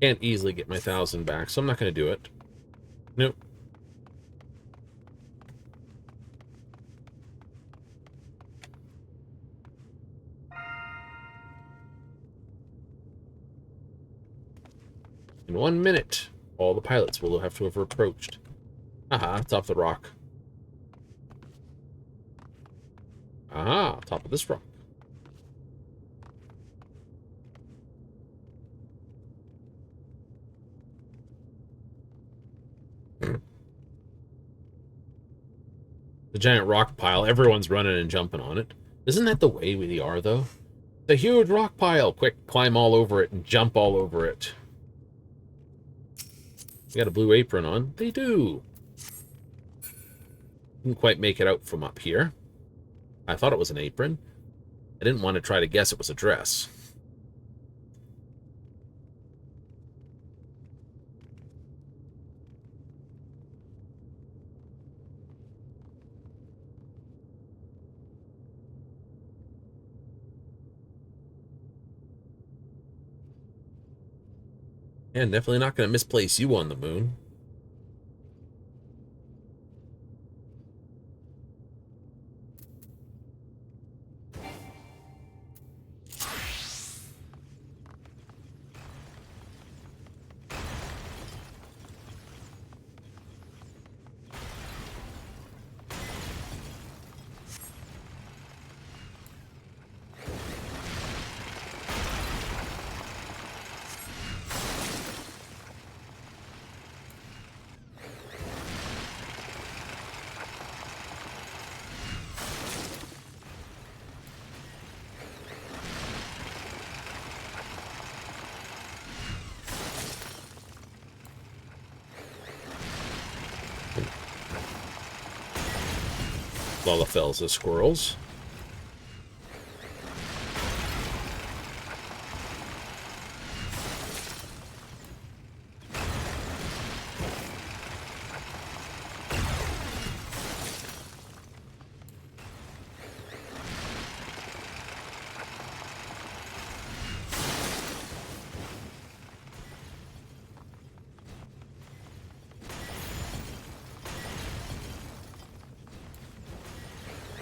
Can't easily get my 1,000 back, so I'm not going to do it. Nope. In 1 minute, all the pilots will have to have approached. Aha, it's off the rock. Aha, top of this rock. The giant rock pile, everyone's running and jumping on it. Isn't that the way we are, though? The huge rock pile. Quick, climb all over it and jump all over it. You got a blue apron on. They do. Didn't quite make it out from up here. I thought it was an apron. I didn't want to try to guess it was a dress. And definitely not going to misplace you on the moon. Lalafells as squirrels.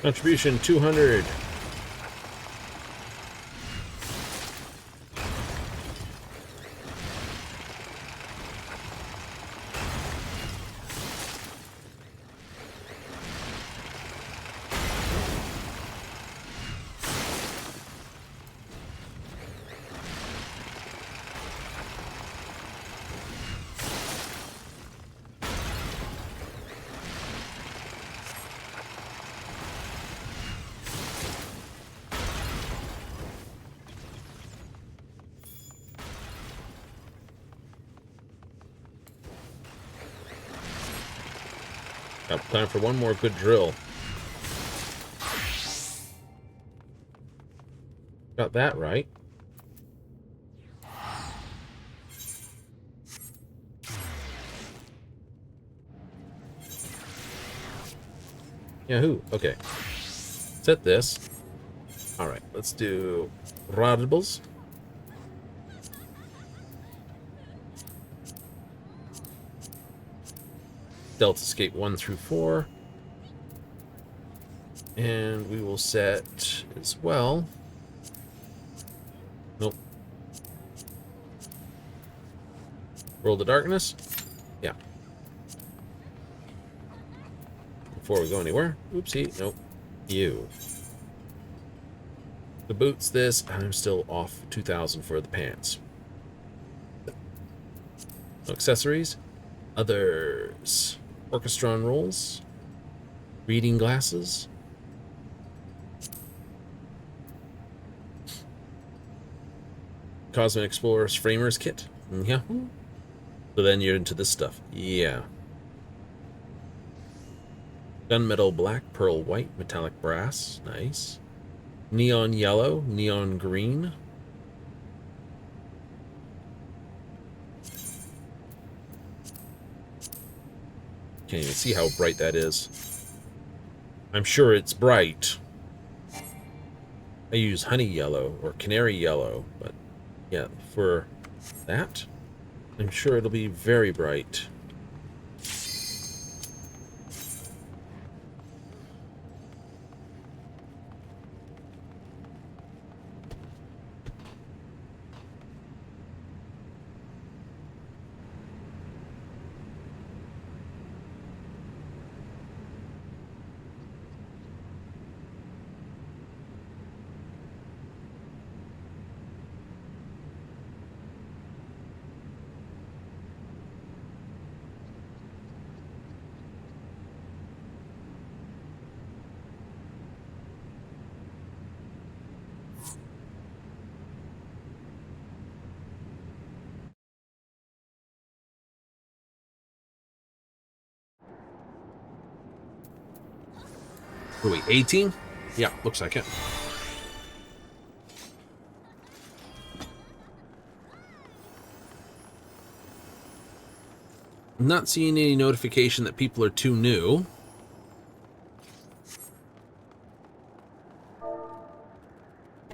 Contribution 200. Time for one more good drill. Got that right. Yahoo! Okay. Set this. Alright, let's do Radables. Delta Escape 1 through 4. And we will set as well. Nope. World of Darkness. Yeah. Before we go anywhere. Oopsie. Nope. You. The boots this. I'm still off 2,000 for the pants. No accessories. Others. Orchestron rolls. Reading glasses. Cosmic Explorer's Framers Kit. Yeah. So then you're into this stuff. Yeah. Gunmetal black, pearl white, metallic brass. Nice. Neon yellow, neon green. Can't even see how bright that is. I'm sure it's bright. I use honey yellow or canary yellow, but yeah, for that, I'm sure it'll be very bright. What are we, 18? Yeah, looks like it. I'm not seeing any notification that people are too new.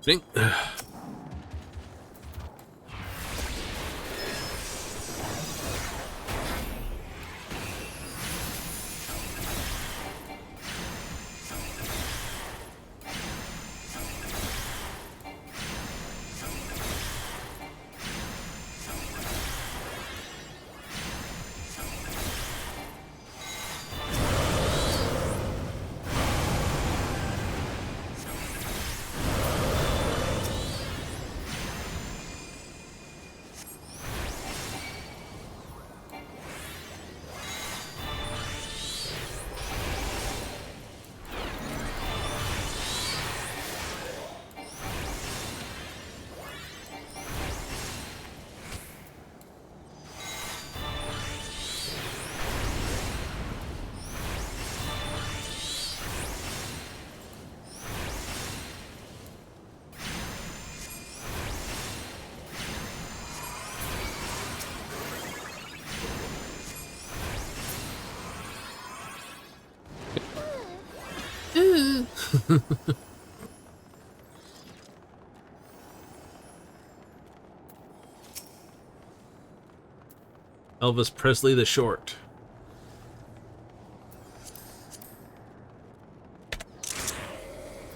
Think. Elvis Presley the Short.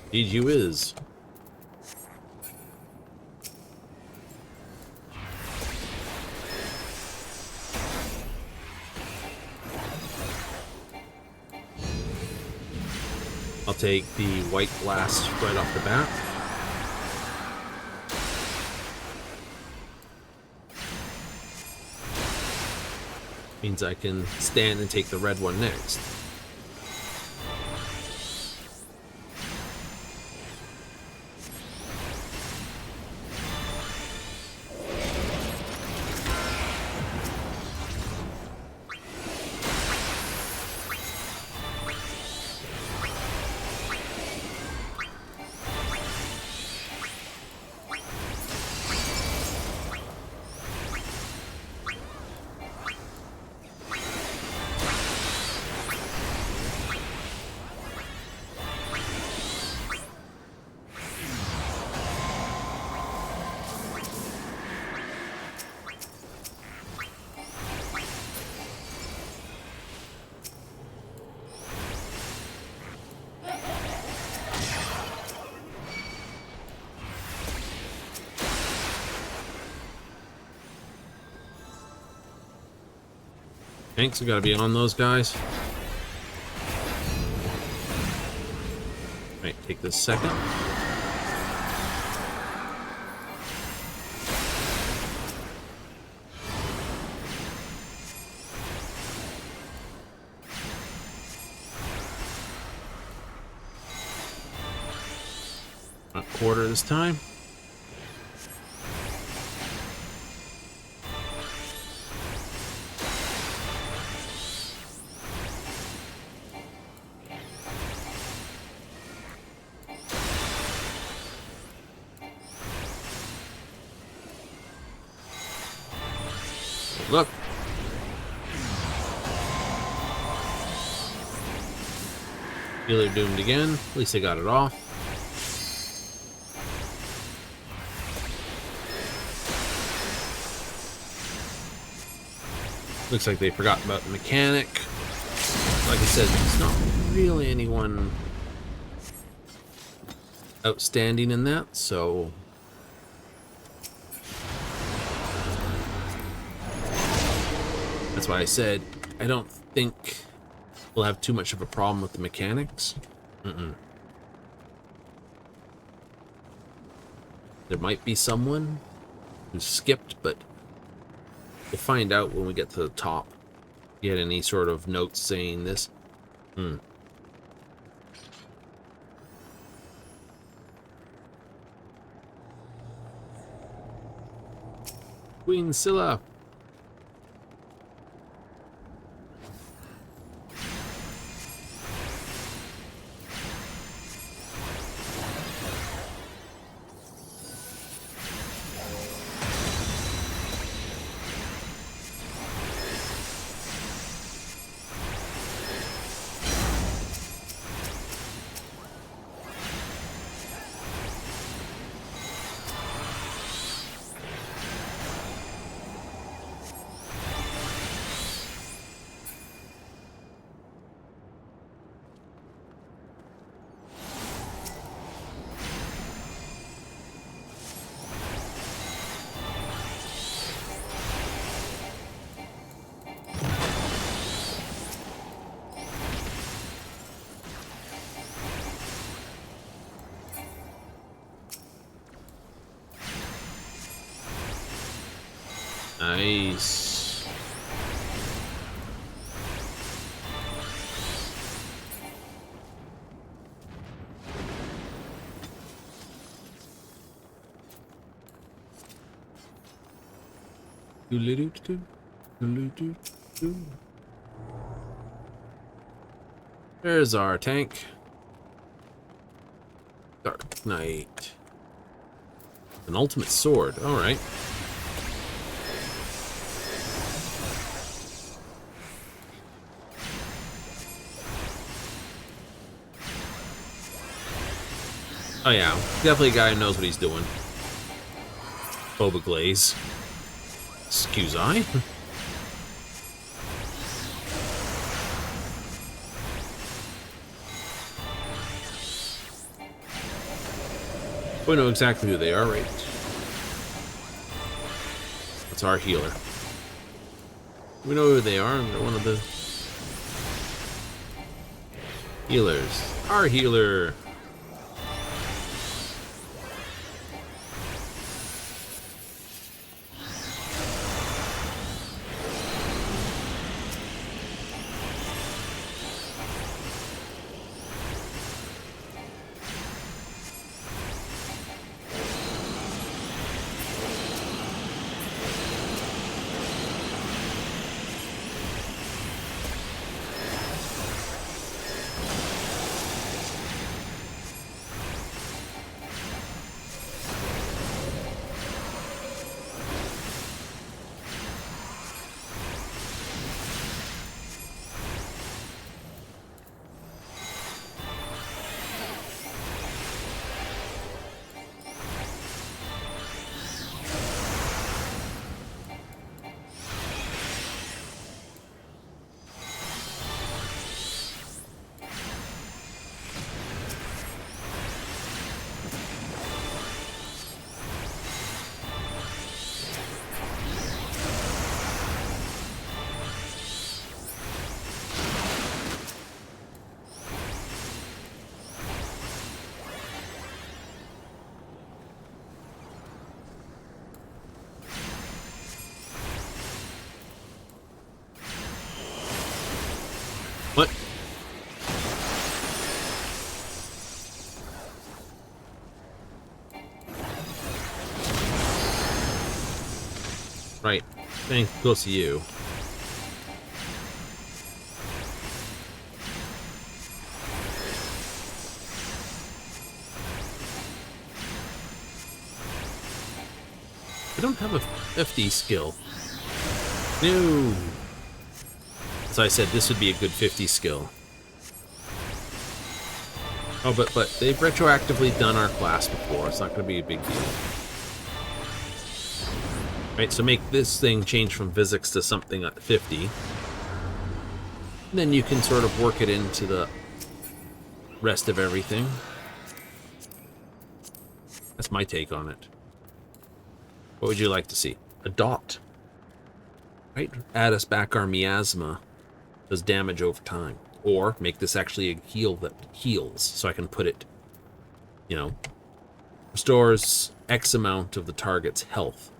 Indeed you is. I'll take the white blast right off the bat. Means I can stand and take the red one next. Thanks, we gotta be on those guys. Right, take this second. Not quarter this time. Look. Healer doomed again. At least I got it off. Looks like they forgot about the mechanic. Like I said, there's not really anyone outstanding in that, so that's why I said I don't think we'll have too much of a problem with the mechanics. There might be someone who skipped, but we'll find out when we get to the top. Get any sort of notes saying this? Queen Scylla. Nice. There's our tank. Dark Knight. An ultimate sword. All right. Oh yeah, definitely a guy who knows what he's doing. Boba Glaze. Excuse I. We know exactly who they are, right? That's our healer. We know who they are. They're one of the healers. Our healer. What? Right. Getting close to you. I don't have a FD skill. No. As I said, this would be a good 50 skill. Oh, but they've retroactively done our class before. It's not going to be a big deal. Right, so make this thing change from physics to something at 50. And then you can sort of work it into the rest of everything. That's my take on it. What would you like to see? A dot. Right? Add us back our miasma. Does damage over time. Or make this actually a heal that heals. So I can put it, you know, restores X amount of the target's health.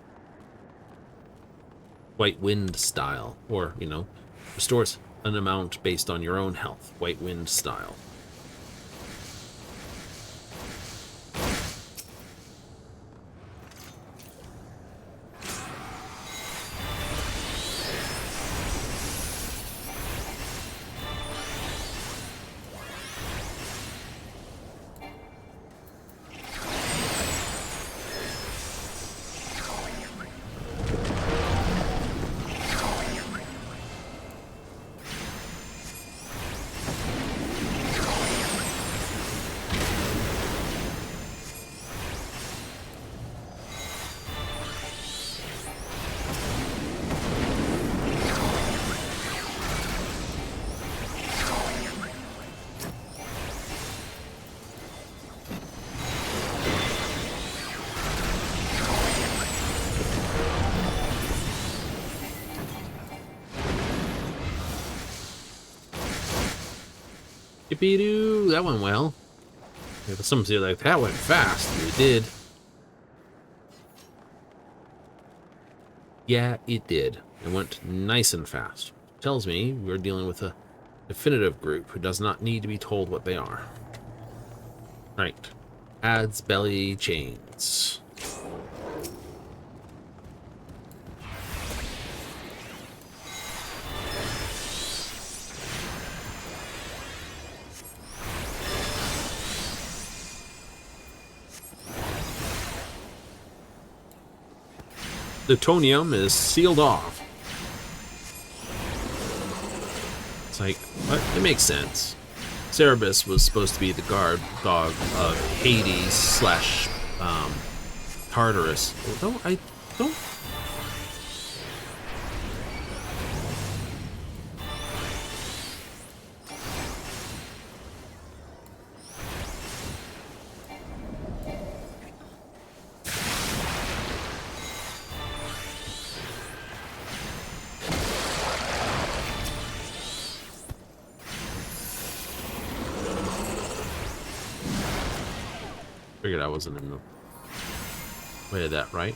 White Wind style. Or, you know, restores an amount based on your own health. White Wind style. Yippee-doo! That went well. If some say like, that went fast. It did. Yeah, it did. It went nice and fast. Tells me we're dealing with a definitive group who does not need to be told what they are. Right. Adds belly chains. The Tonium is sealed off. It's like, what? It makes sense. Cerebus was supposed to be the guard dog of Hades slash Tartarus. Although I don't. Figured I wasn't in the way of that, right?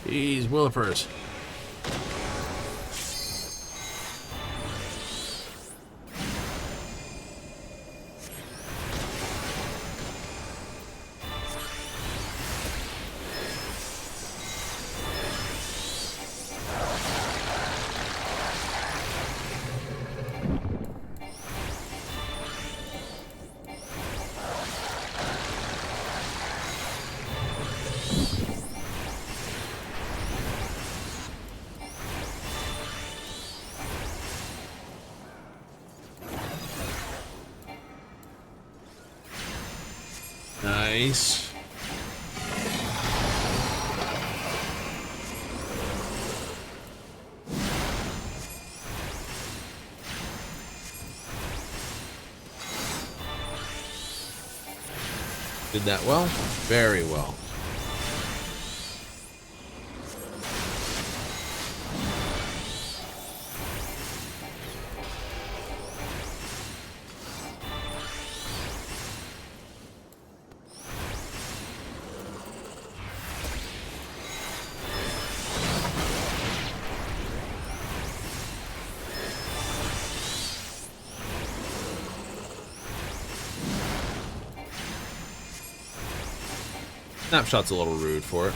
Jeez, Willifers. Nice. Did that well? Very well. Snapshot's a little rude for it.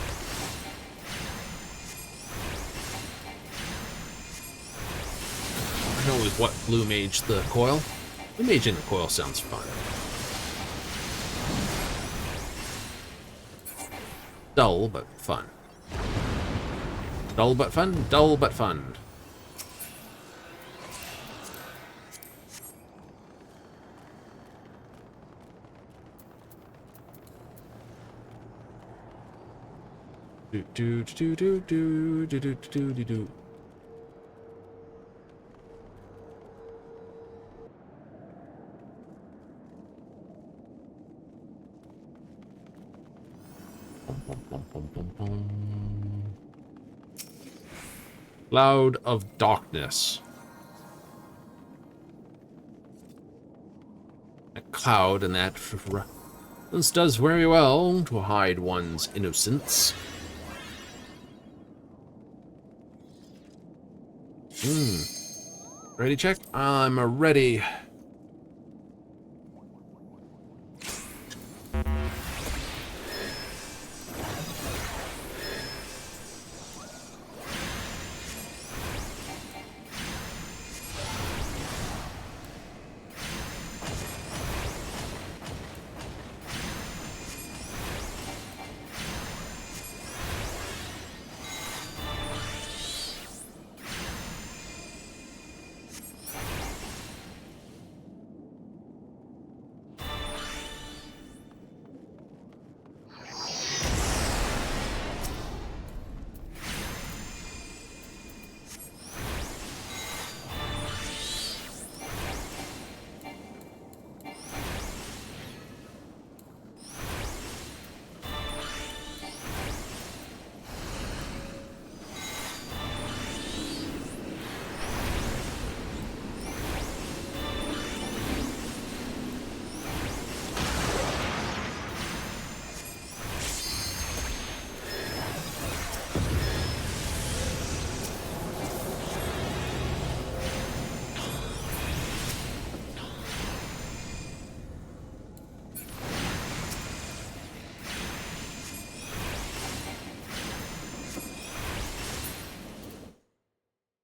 I know with what Blue Mage the coil. Blue Mage in the coil sounds fun. Dull but fun. Dull but fun, dull but fun. Do do do do do do do do do. Cloud of darkness. A cloud, and that this does very well to hide one's innocence. Ready check? I'm ready.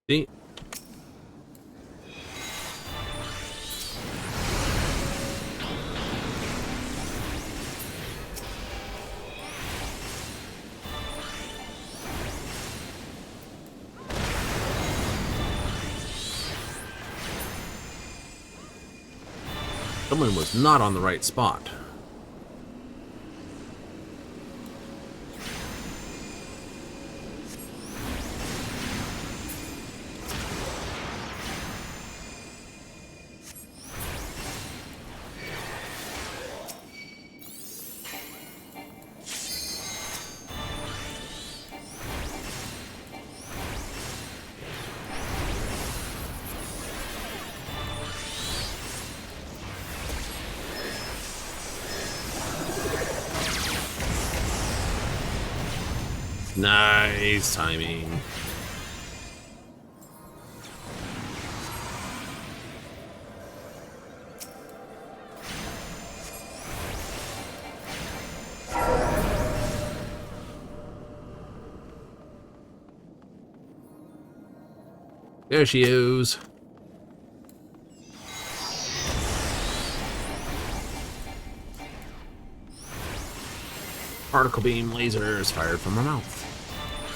See? Someone was not on the right spot. Nice timing. There she is. Particle beam lasers fired from her mouth.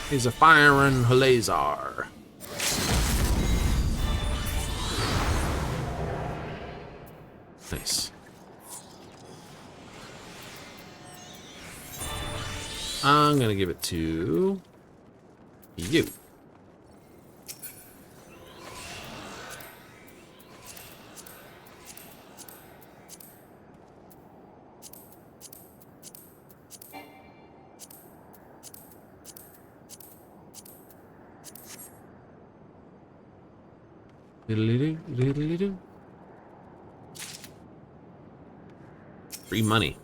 He's a firing laser. Nice. I'm gonna give it to you. Free money.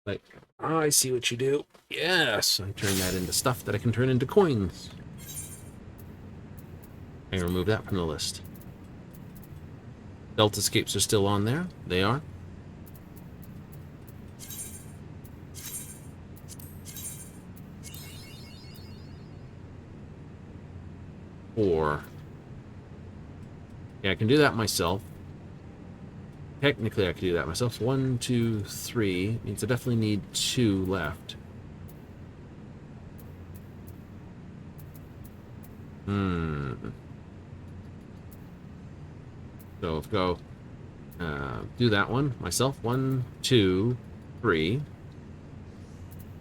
Like, oh, I see what you do. Yes, I turn that into stuff that I can turn into coins. I can remove that from the list. Delta escapes are still on there. They are. Four. Yeah, I can do that myself. Technically, I could do that myself. So 1, 2, 3 means I definitely need 2 left. So let's go do that one myself. 1, 2, 3.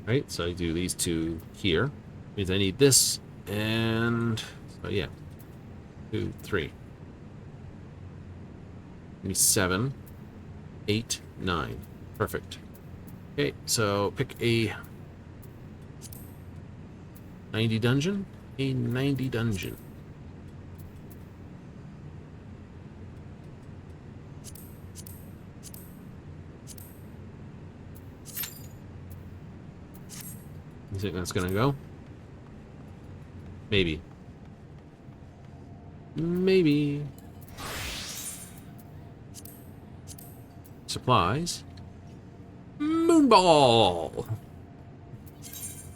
Right, so I do these 2 here. Means I need this, and so yeah, 2, 3. Maybe 7, 8, 9. Perfect. Okay, so pick a 90 dungeon. A 90 dungeon. You think that's gonna go? Maybe. Maybe. Supplies. Moonball!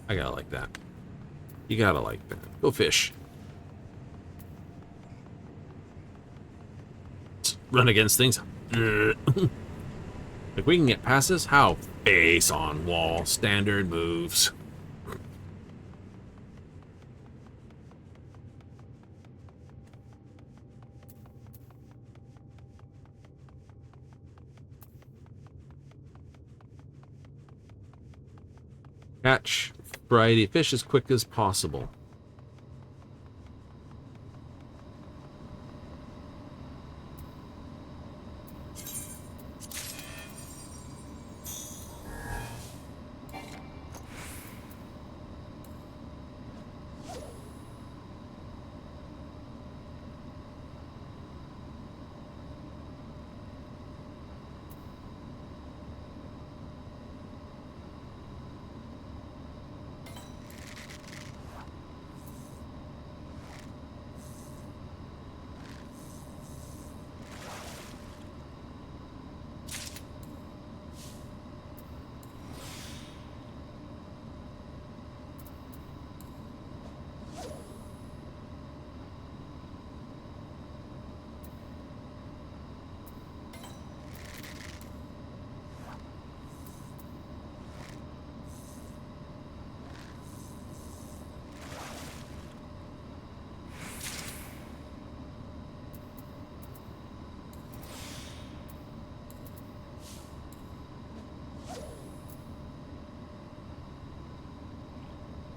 I gotta like that. You gotta like that. Go fish. Run against things. If we can get past this, how? Face on wall. Standard moves. Catch variety of fish as quick as possible.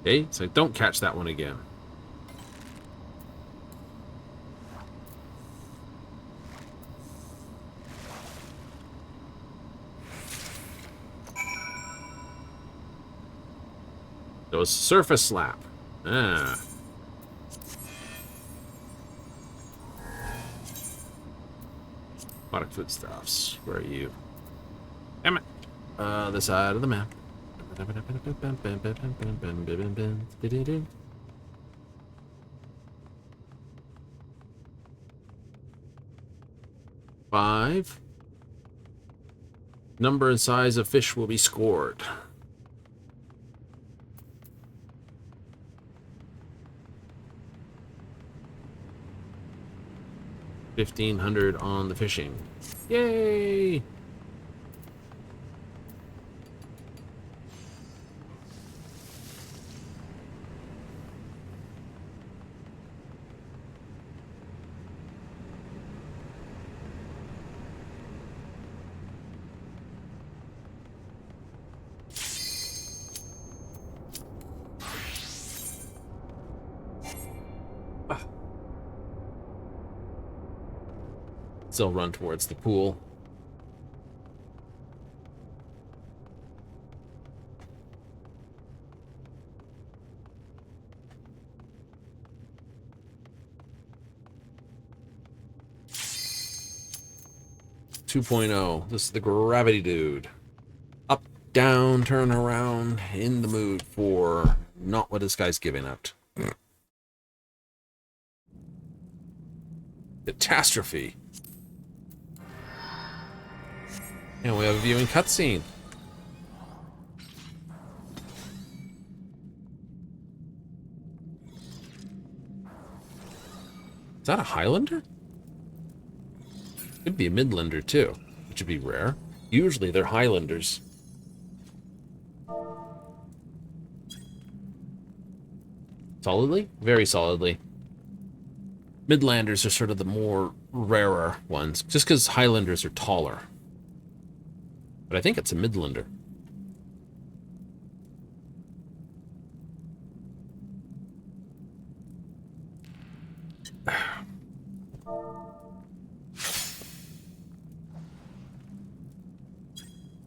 Okay, so don't catch that one again. That was surface slap. Ah. Aquatic foodstuffs. Where are you? Damn it. This side of the map. Five. Number and size of fish will be scored. $1,500 on the fishing. Yay! Still run towards the pool. This is the gravity dude. Up, down, turn around, in the mood for not what this guy's giving out. Catastrophe. And we have a viewing cutscene. Is that a Highlander? Could be a Midlander too, which would be rare. Usually they're Highlanders. Solidly? Very solidly. Midlanders are sort of the more rarer ones, just because Highlanders are taller. But I think it's a Midlander.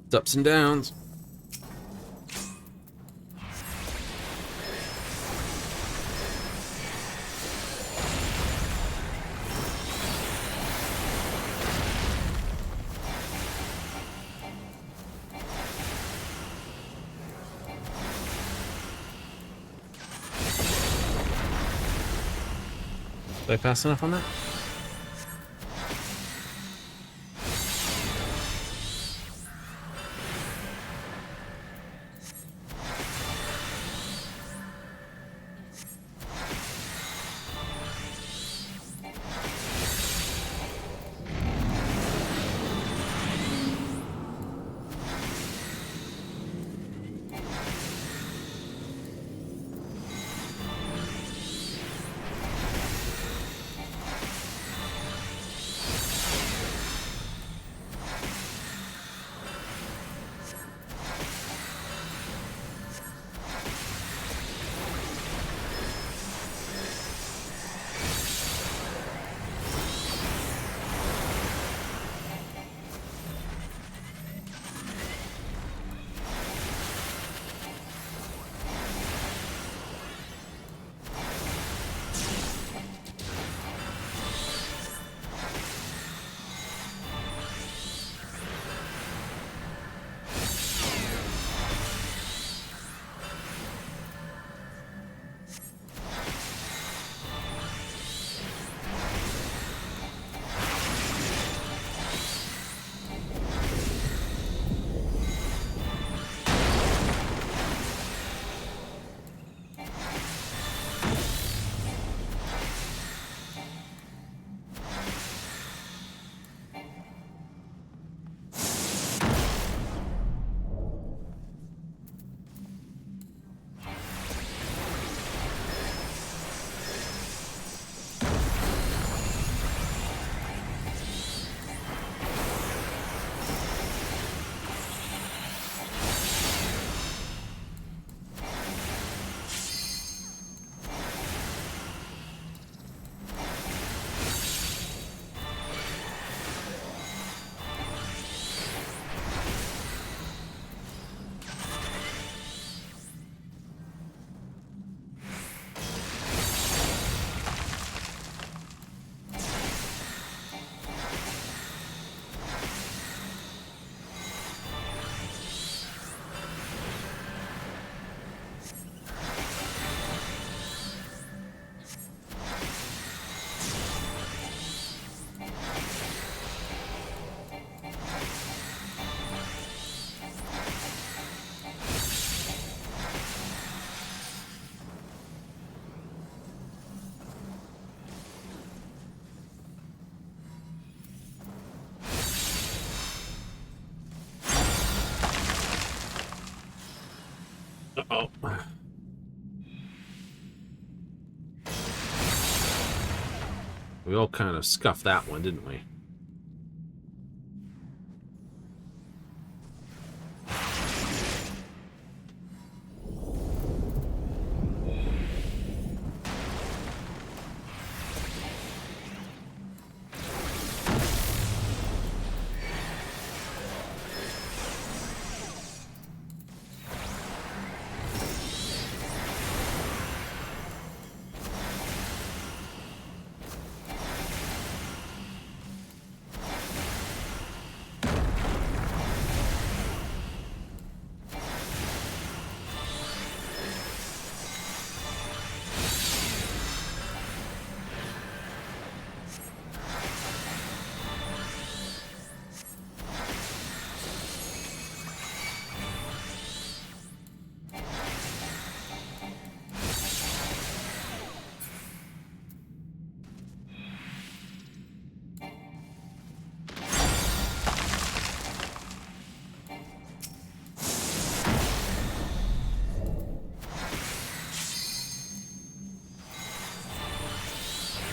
It's ups and downs. Did I fast enough on that? Uh-oh. We all kind of scuffed that one, didn't we?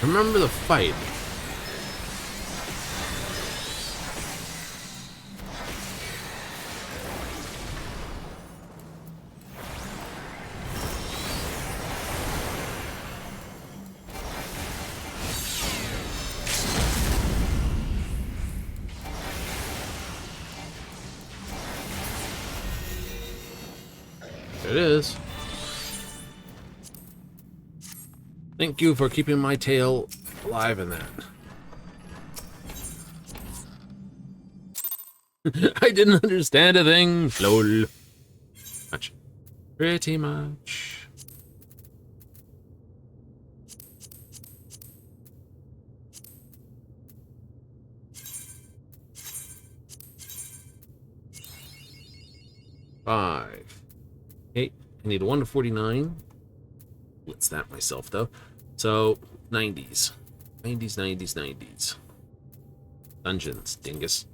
Remember the fight. There it is. Thank you for keeping my tail alive in that. I didn't understand a thing. Lol. Much. Pretty much. 5. Okay, I need a 1 to 49. Blitz that myself, though. So, 90s. 90s, 90s, 90s. Dungeons, dingus.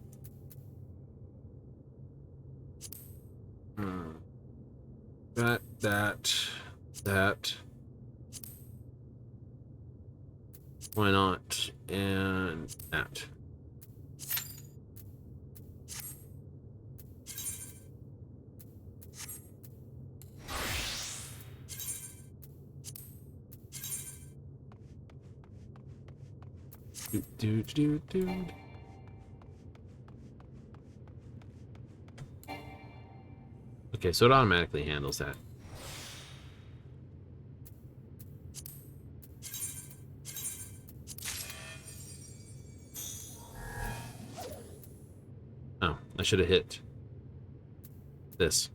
That. Why not? And that. Do. Okay, so it automatically handles that. Oh, I should have hit this.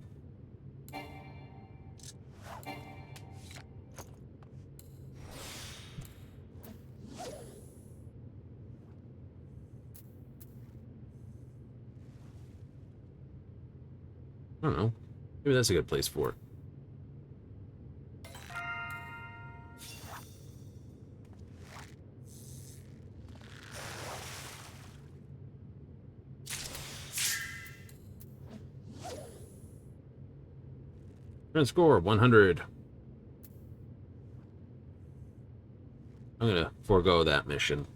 I don't know. Maybe that's a good place for it. Current score 100. I'm gonna forego that mission.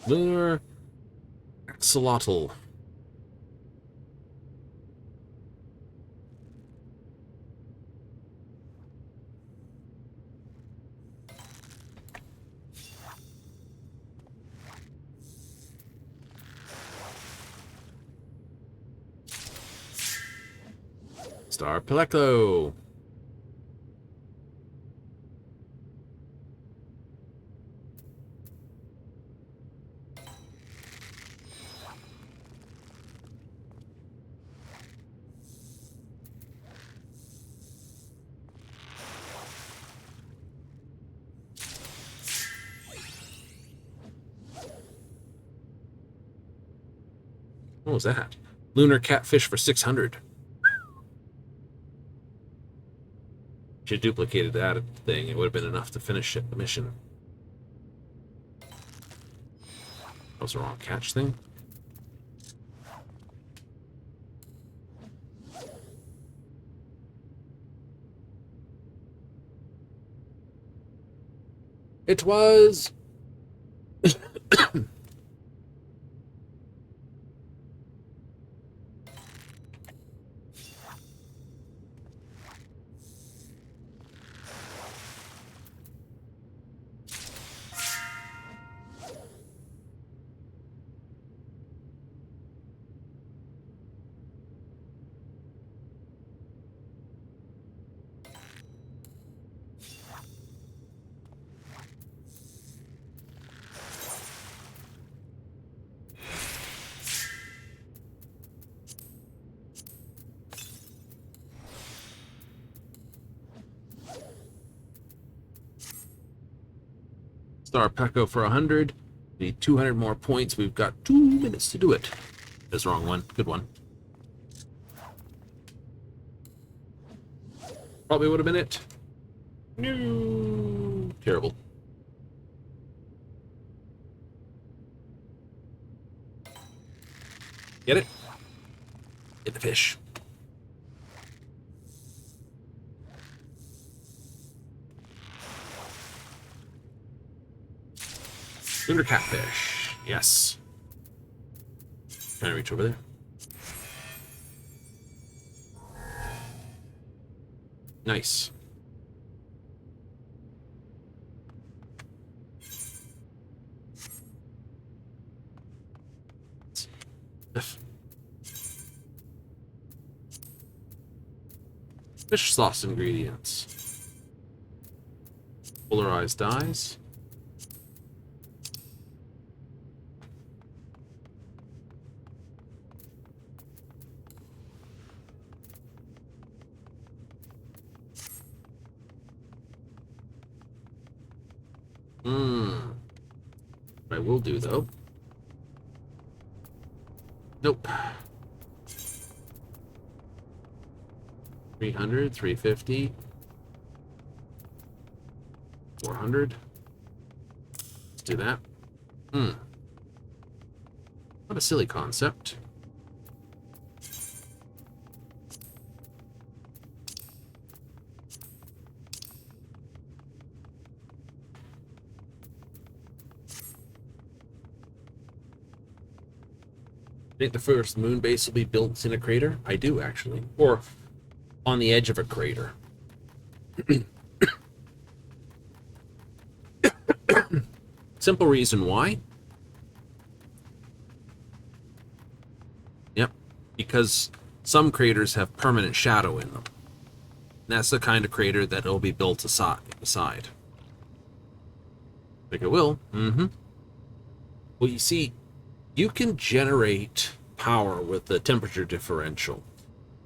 Lunar axolotl. Star Pilecto. What was that? Lunar catfish for 600. Should have duplicated that thing. It would have been enough to finish the mission. That was the wrong catch thing. It was... Star Pecco for 100. Need 200 more points. We've got 2 minutes to do it. That's the wrong one. Good one. Probably would have been it. No. Terrible. Get it? Get the fish. Lunar catfish. Yes. Trying to reach over there. Nice. Fish sauce ingredients. Polarized dyes. What I will do, though... Nope. 300, 350, 400. Let's do that. What a silly concept. I think the first moon base will be built in a crater. I do, actually. Or on the edge of a crater. Simple reason why. Yep. Because some craters have permanent shadow in them. And that's the kind of crater that will be built beside. I think it will. Mm-hmm. Well, you see, you can generate power with the temperature differential.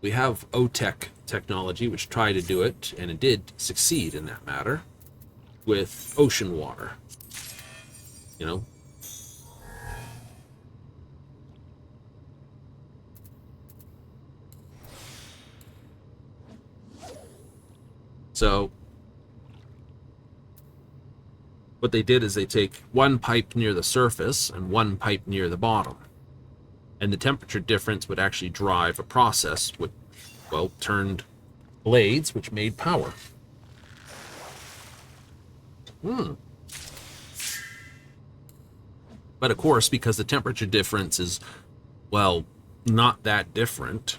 We have OTEC technology, which tried to do it, and it did succeed in that matter, with ocean water. You know? So, what they did is they take one pipe near the surface and one pipe near the bottom. And the temperature difference would actually drive a process which, well, turned blades, which made power. But of course, because the temperature difference is, well, not that different,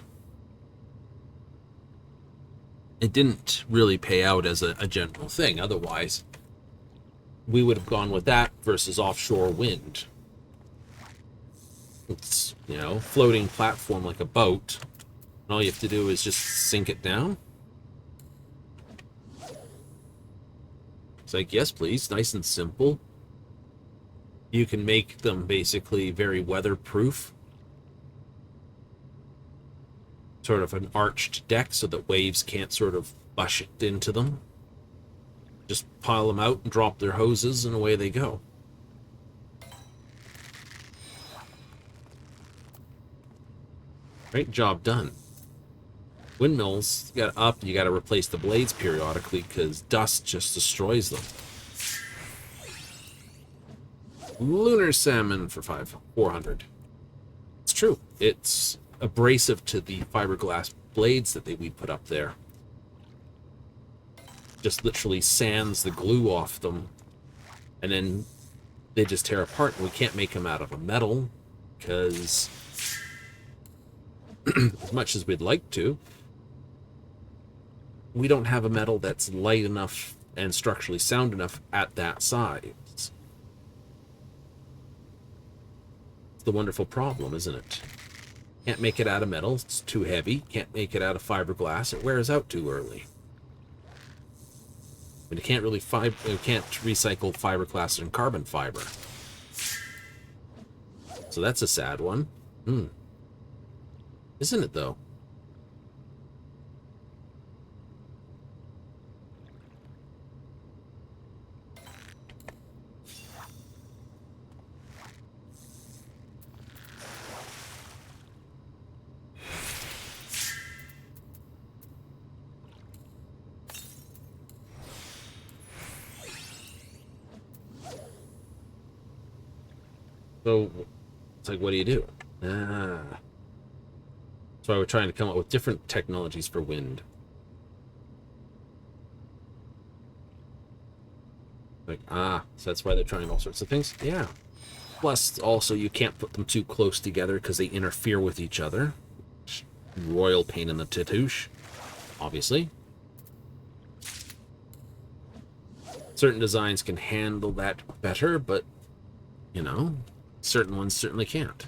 it didn't really pay out as a general thing. Otherwise, we would have gone with that versus offshore wind. It's, you know, floating platform like a boat. And all you have to do is just sink it down. It's like, yes, please. Nice and simple. You can make them basically very weatherproof. Sort of an arched deck so that waves can't sort of bush it into them. Just pile them out and drop their hoses and away they go. Right, job done. Windmills, you got to replace the blades periodically because dust just destroys them. Lunar salmon for 400. It's true. It's abrasive to the fiberglass blades that we put up there. Just literally sands the glue off them, and then they just tear apart. And we can't make them out of a metal because, as much as we'd like to, we don't have a metal that's light enough and structurally sound enough at that size. It's the wonderful problem, isn't it? Can't make it out of metal, it's too heavy. Can't make it out of fiberglass, it wears out too early. And you can't really recycle fiberglass and carbon fiber. So that's a sad one. Isn't it, though? So, it's like, what do you do? That's why we're trying to come up with different technologies for wind. Like, so that's why they're trying all sorts of things? Yeah. Plus, also, you can't put them too close together because they interfere with each other. Royal pain in the titouche, obviously. Certain designs can handle that better, but, you know, certain ones certainly can't.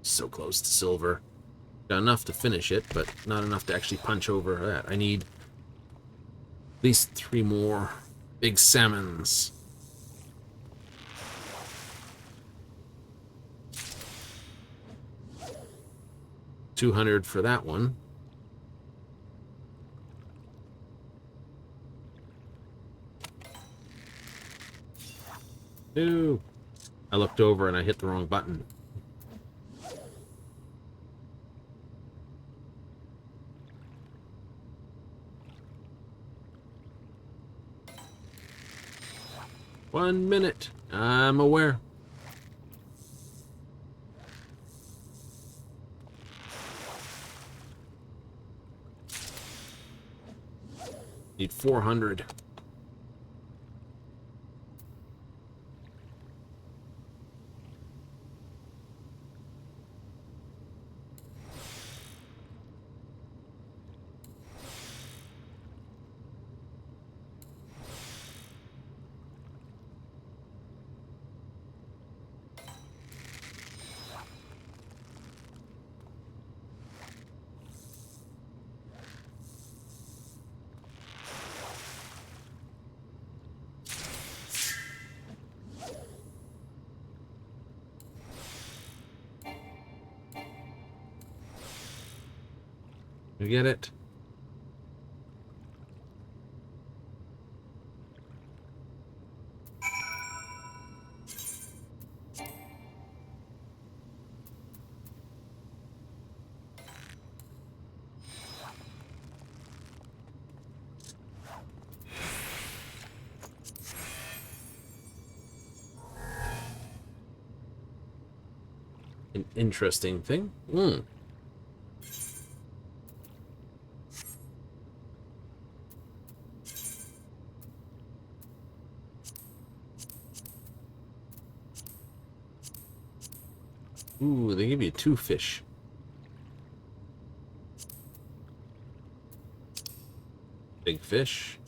So close to silver. Got enough to finish it, but not enough to actually punch over that. I need at least 3 more big salmons. $200 for that one. No. I looked over and I hit the wrong button. One minute. I'm aware. Need 400. You get it? An interesting thing. Ooh, they give you 2 fish. Big fish.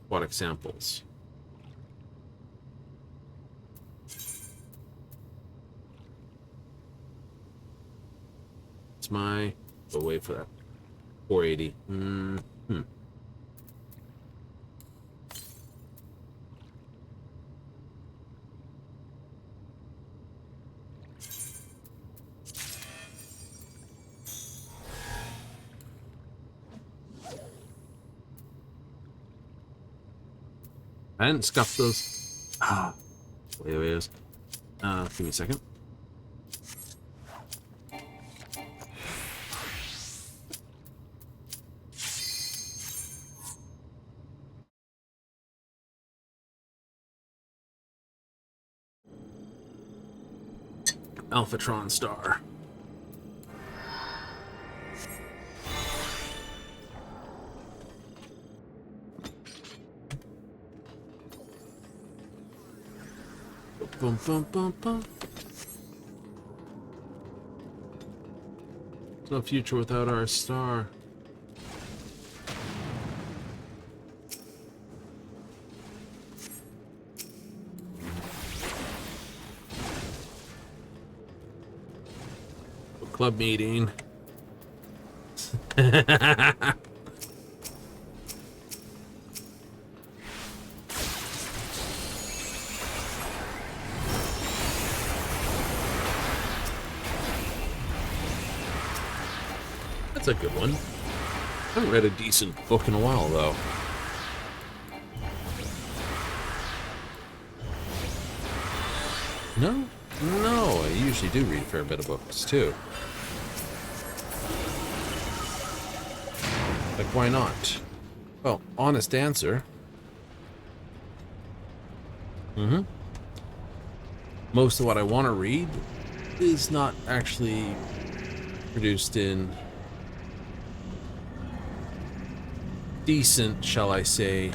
Aquatic samples. It's my... Go wait for that. 480. I didn't scuff those. Wait. Give me a second. Alphatron star. Bum, bum, bum, bum. There's no future without our star. Club meeting. That's a good one. I haven't read a decent book in a while, though. No? No, I usually do read a fair bit of books, too. Like, why not? Well, honest answer. Most of what I want to read is not actually produced in decent, shall I say,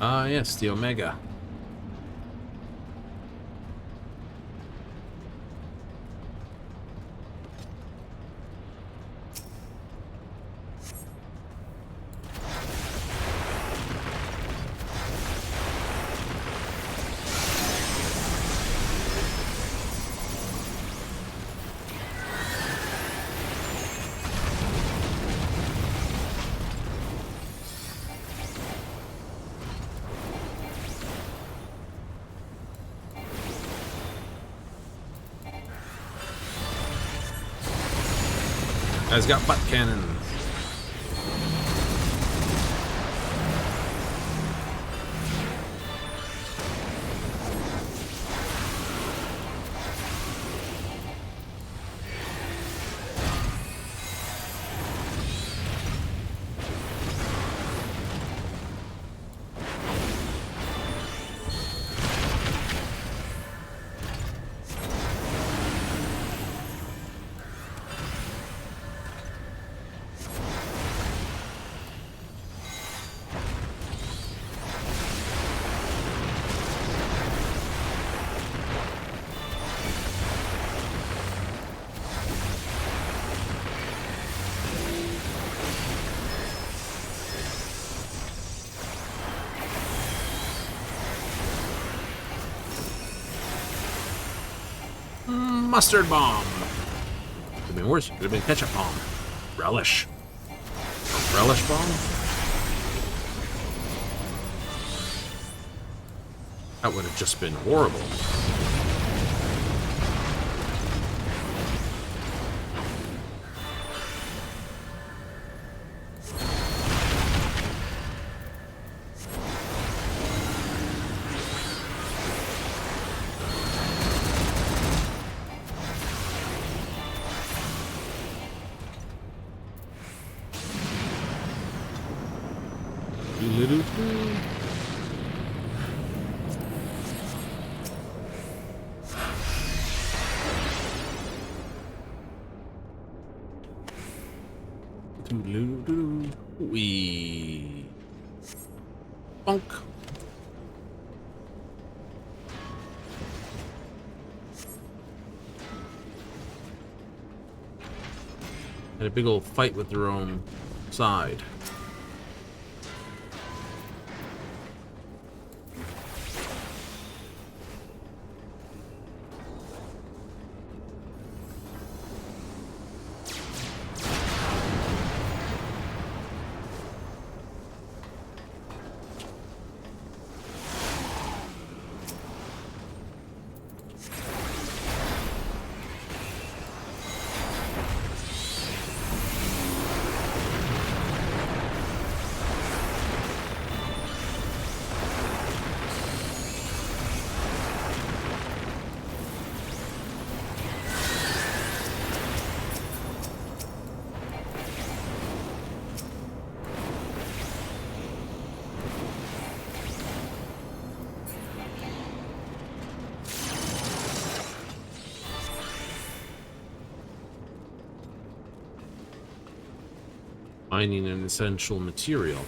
Ah, yes, the Omega. Guy's got butt cannons. Mustard bomb. Could have been worse. Could have been ketchup bomb. Relish. A relish bomb? That would have just been horrible. Wee. Bonk. Had a big old fight with their own side. Mining an essential material.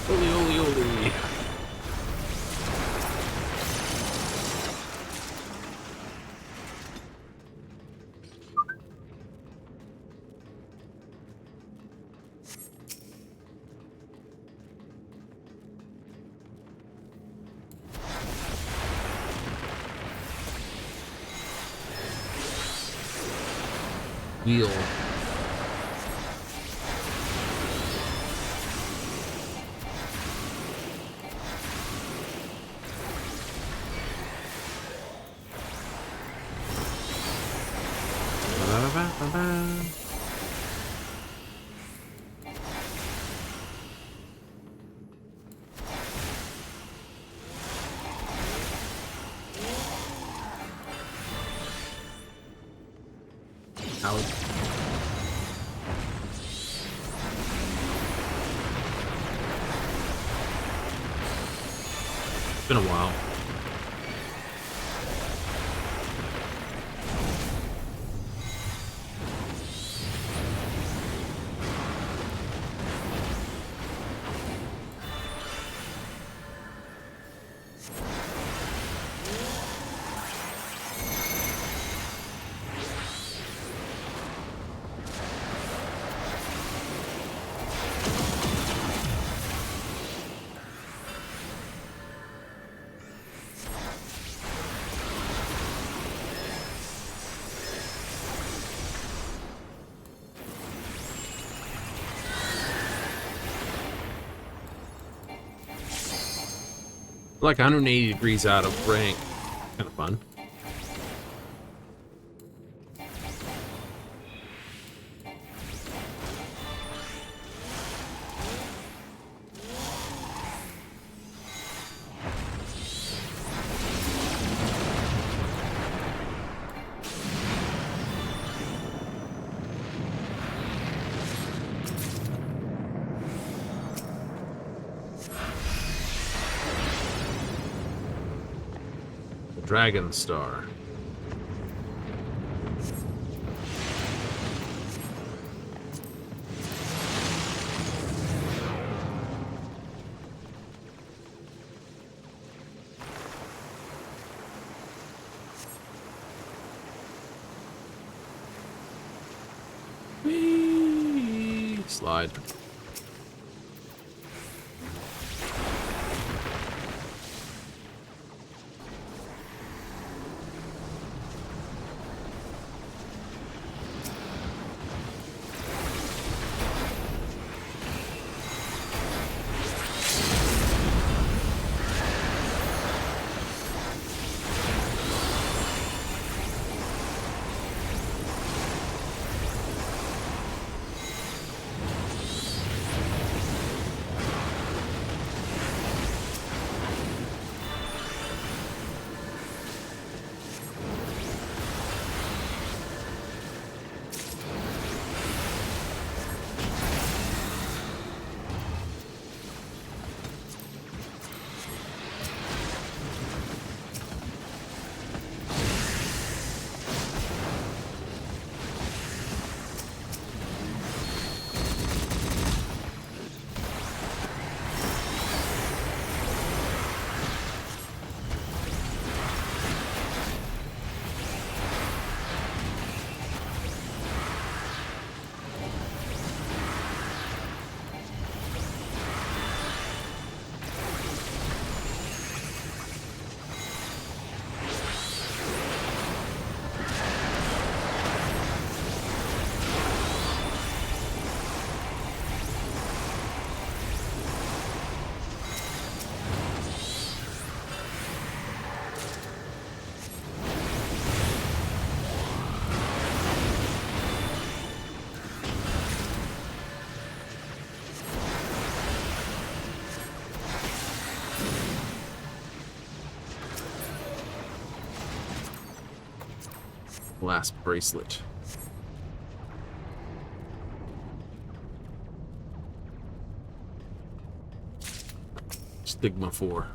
Holy, holy, holy. Wheel. Ba-ba. Ouch. It's been a while. Like 180 degrees out of rank. Kind of fun. Dragon Star. Whee! Slide. Last bracelet. Stigma 4.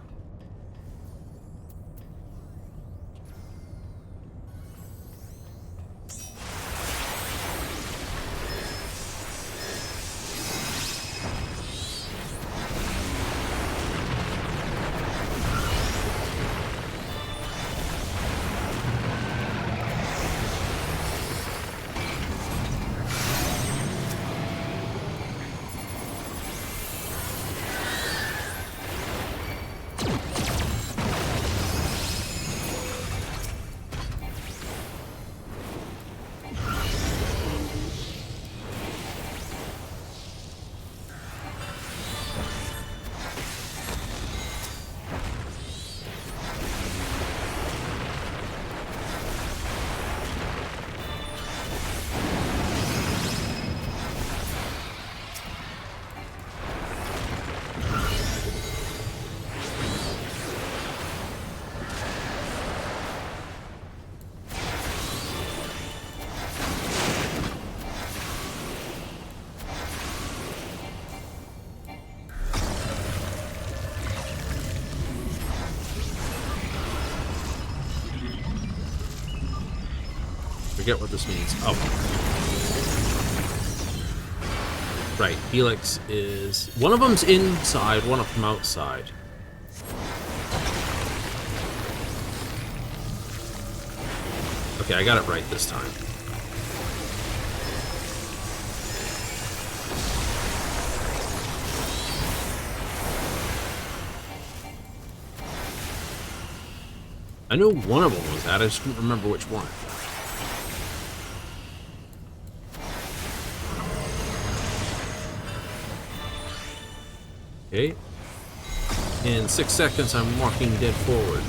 Forget what this means. Oh. Right, Helix is... One of them's inside, one of them outside. Okay, I got it right this time. I know one of them was that, I just couldn't remember which one. Okay. In 6 seconds, I'm walking dead forward.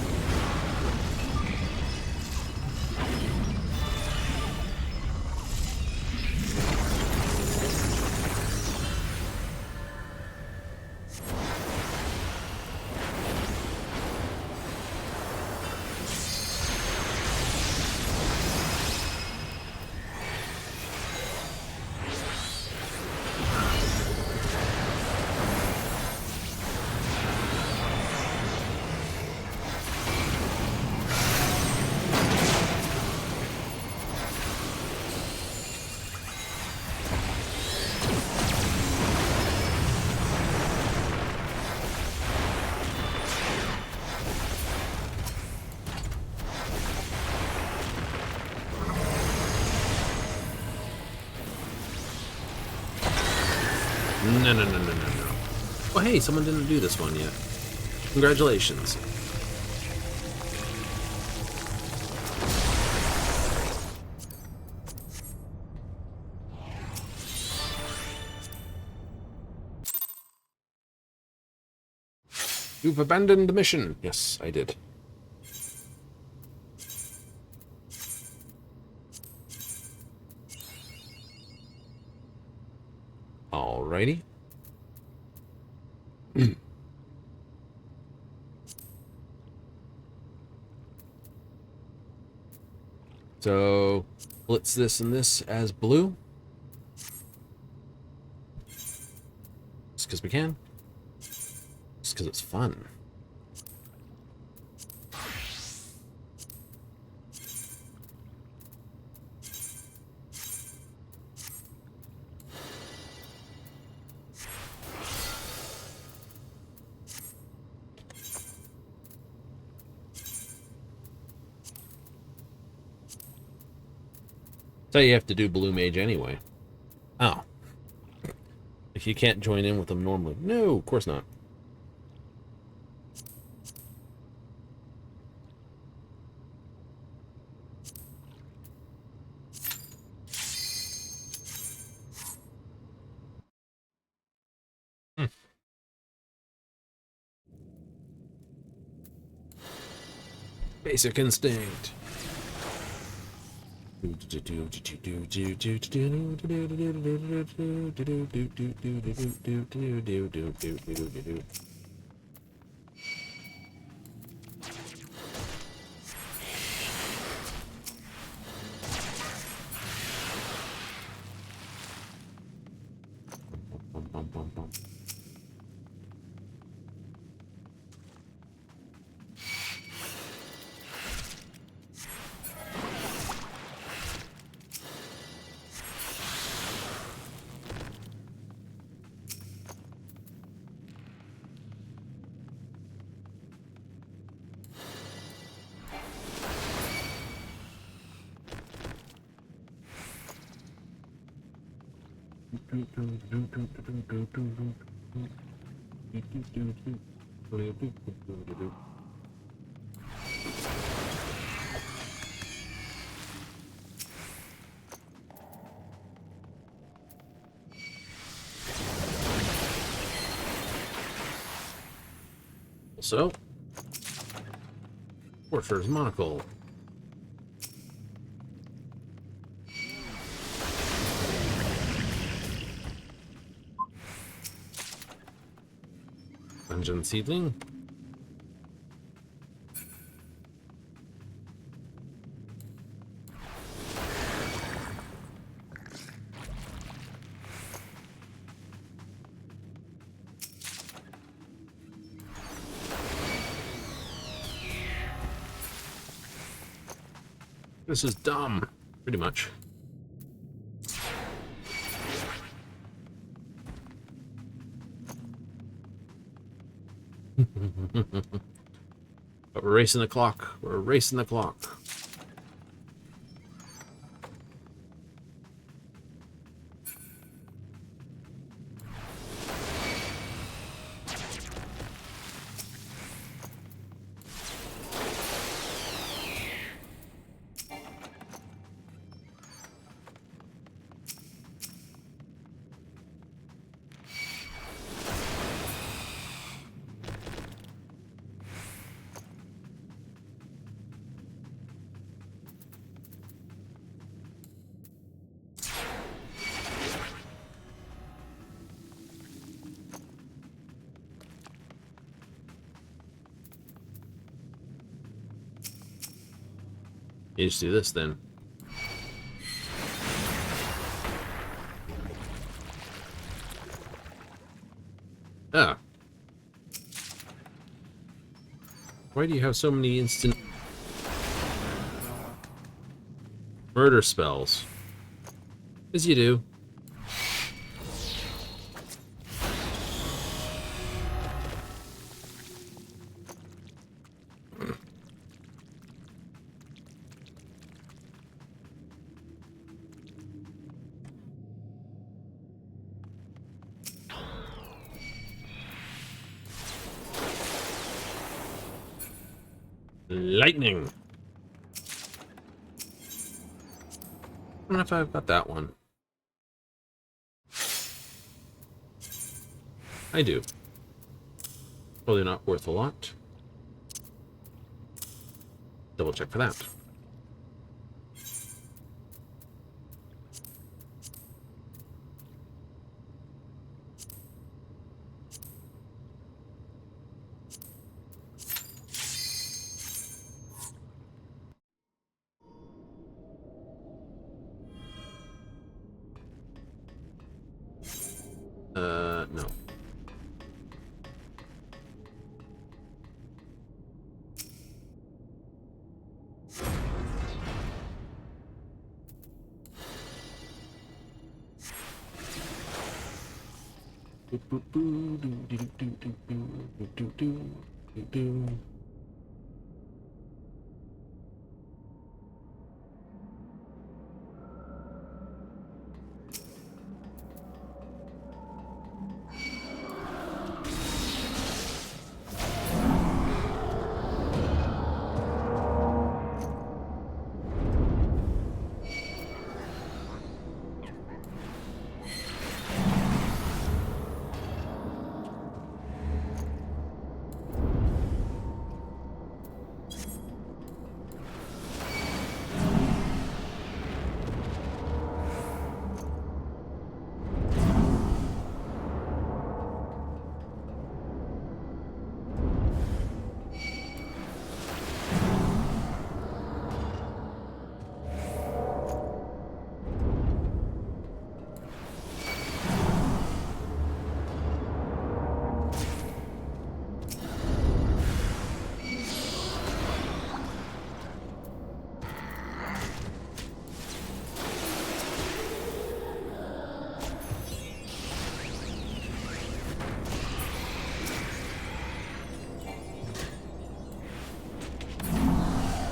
No. Oh, hey, someone didn't do this one yet. Congratulations. You've abandoned the mission. Yes, I did. Alrighty. So, blitz this and this as blue. Just because we can. Just because it's fun. So you have to do Blue Mage anyway. Oh. If you can't join in with them normally. No, of course not. Basic instinct. So, Porter's monocle. Dungeon Seedling. This is dumb. pretty much. But we're racing the clock. We're racing the clock. You just do this then. Ah. Why do you have so many instant murder spells? As you do. Lightning. I don't know if I've got that one. I do. Probably not worth a lot. Double check for that. No.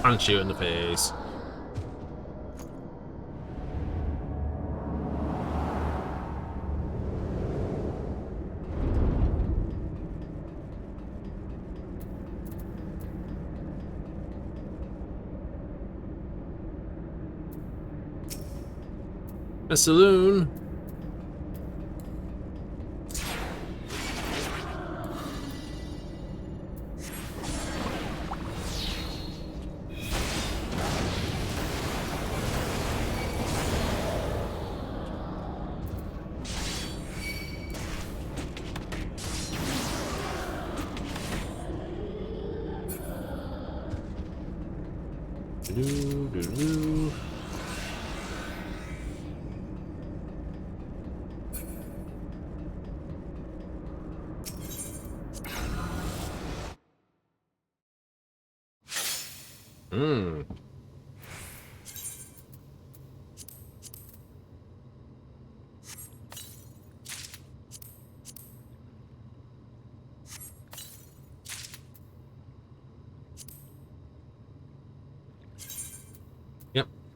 Punch you in the face. A saloon.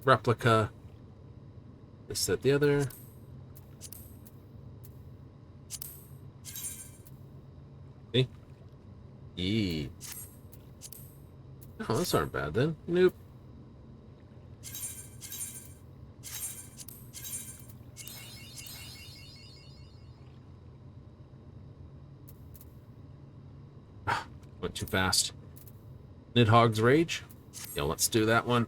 replica. This, that, the other. See? Yee. Oh, those aren't bad then. Nope. Went too fast. Nidhogg's Rage. Yeah, let's do that one.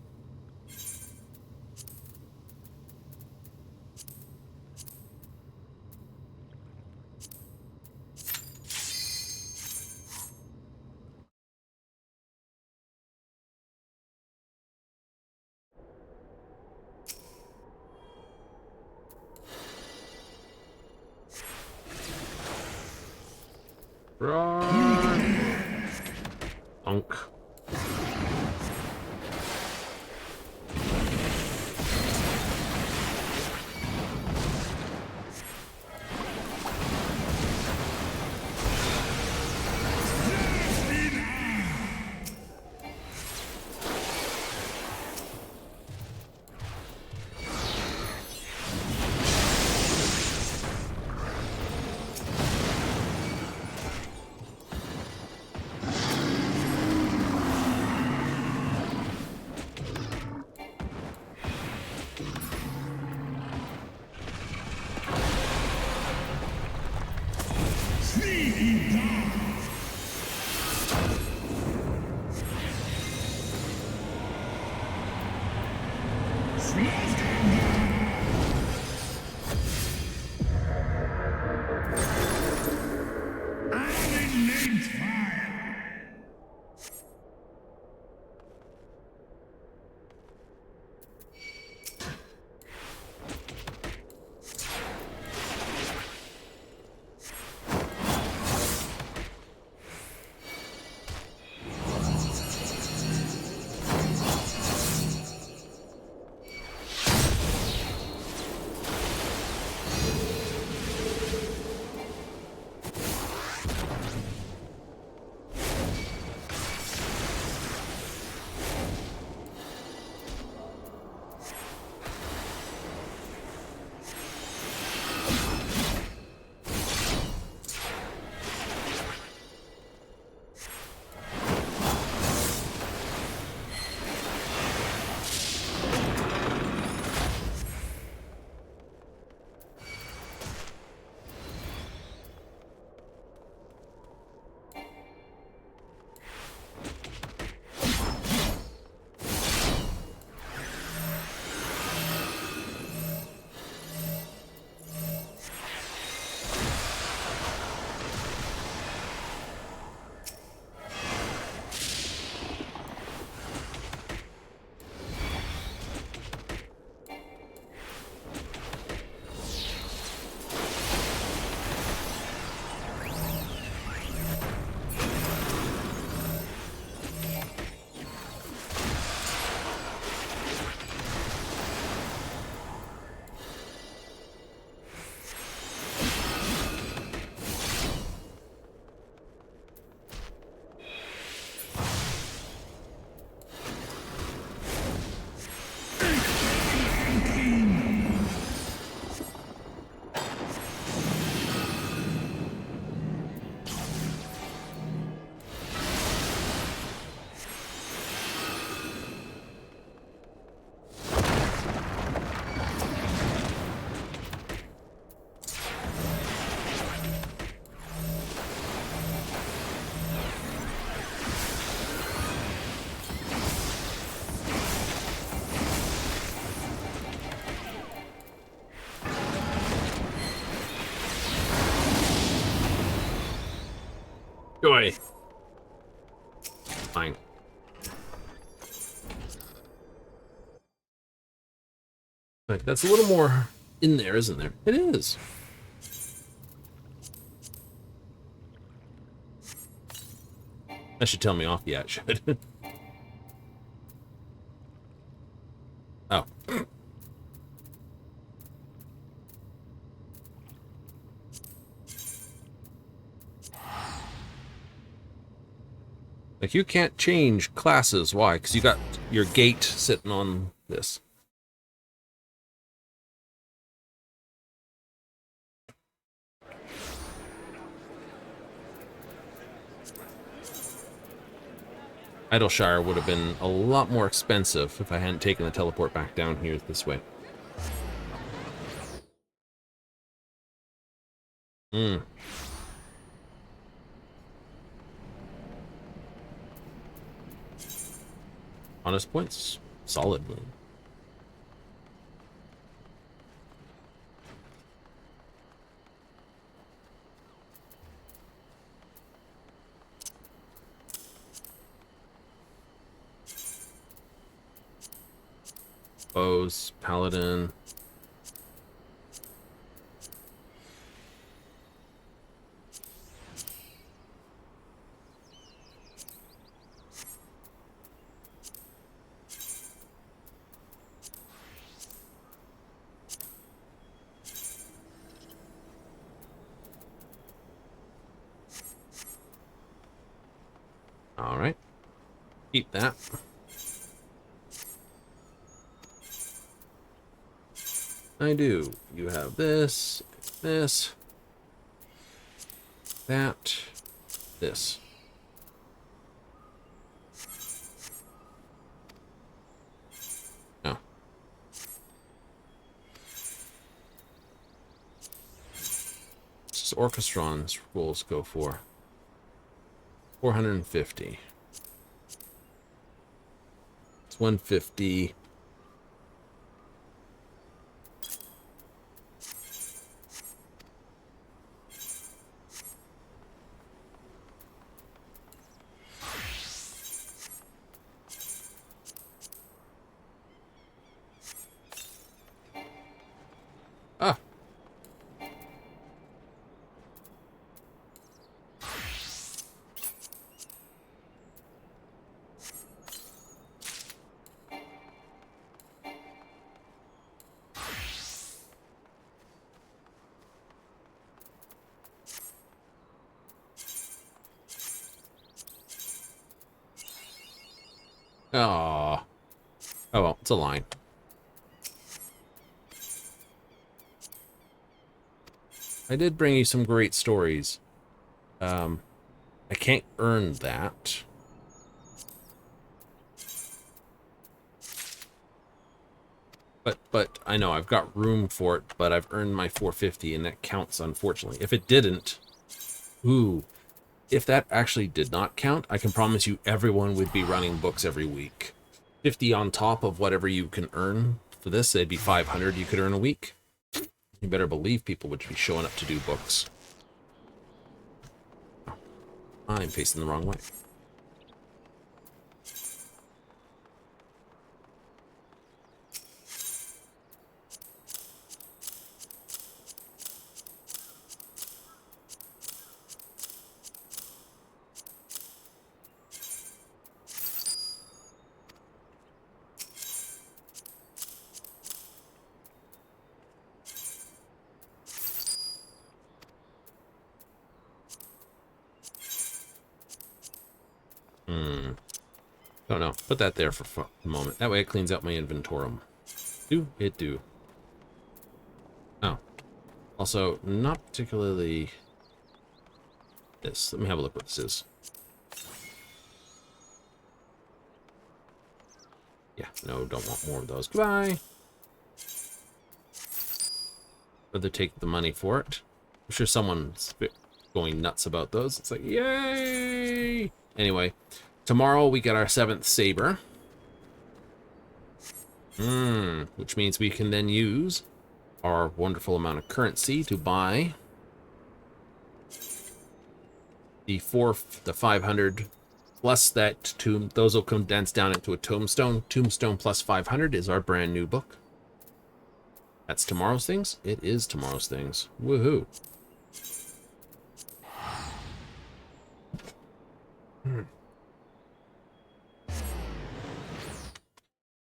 Roar. Punk. Joy. Fine. But that's a little more in there, isn't there? It is. That should tell me off. Yeah, it should. Oh. Like, you can't change classes. Why? Because you got your gate sitting on this. Idleshire would have been a lot more expensive if I hadn't taken the teleport back down here this way. Hmm. Honest points. Solid moon. Bows, paladin. All right. Keep that. I do. You have this, this, that, this. No. This is Orchestron's rules go for 450. It's 150. Ah. Oh. Oh well, it's a line. I did bring you some great stories. I can't earn that. But I know I've got room for it, but I've earned my 450 and that counts, unfortunately. If it didn't, ooh, if that actually did not count, I can promise you everyone would be running books every week. 50 on top of whatever you can earn for this, it'd be 500 you could earn a week. You better believe people would be showing up to do books. I'm facing the wrong way. Don't know. Put that there for a moment. That way it cleans out my inventorum. Do it do. Oh. Also, not particularly this. Let me have a look what this is. Yeah, no, don't want more of those. Goodbye. Rather take the money for it. I'm sure someone's going nuts about those. It's like, yay! Anyway, tomorrow we get our 7th saber. Which means we can then use our wonderful amount of currency to buy the 500 plus that tomb. Those will condense down into a tombstone. Tombstone plus 500 is our brand new book. That's tomorrow's things? It is tomorrow's things. Woohoo.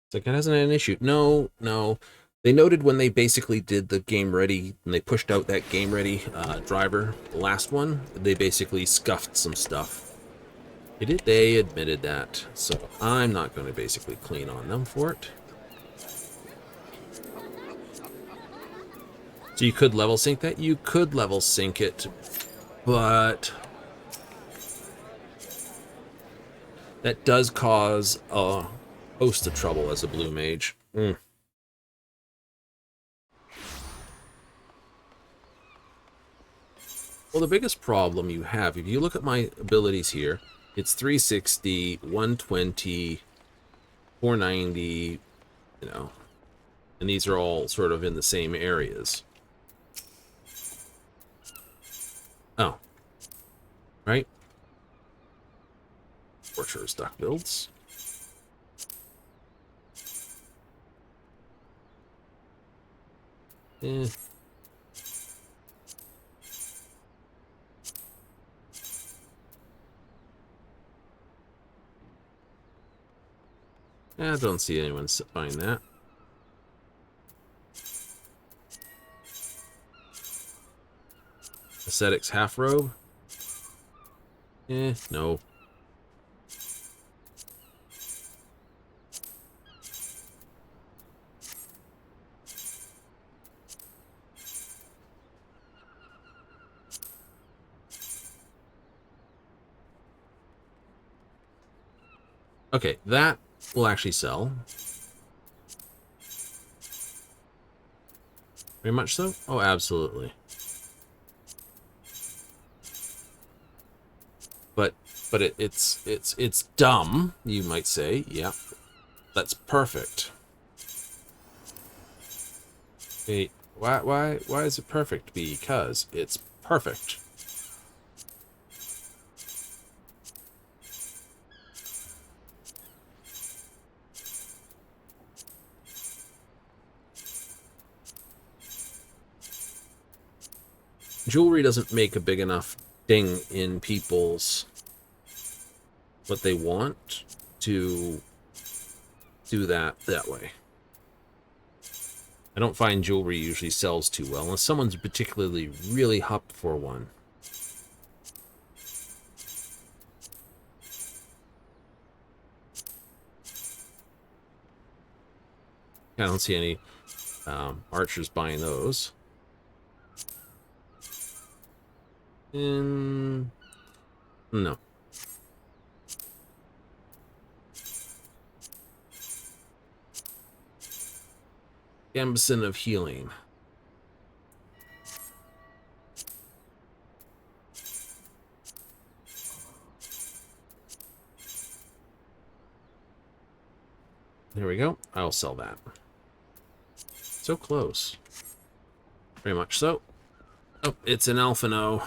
It's like, it hasn't had an issue. No. They noted when they basically did the game ready, when they pushed out that game ready driver, the last one, they basically scuffed some stuff. They admitted that. So I'm not going to basically clean on them for it. So you could level sync that? You could level sync it, but That does cause a host of trouble as a blue mage. Well, the biggest problem you have, if you look at my abilities here, it's 360, 120, 490, you know, and these are all sort of in the same areas. Oh. Right? Torturous duck builds. Eh. I don't see anyone buying that. Ascetics half robe? No. Okay, that will actually sell. Very much so? Oh, absolutely. But it's dumb, you might say. Yeah. That's perfect. Wait, why is it perfect? Because it's perfect. Jewelry doesn't make a big enough ding in people's what they want to do that way. I don't find jewelry usually sells too well unless someone's particularly really hopped for one. I don't see any archers buying those. No. Gambeson of healing. There we go. I'll sell that. So close. Very much so. Oh, it's an Alphino.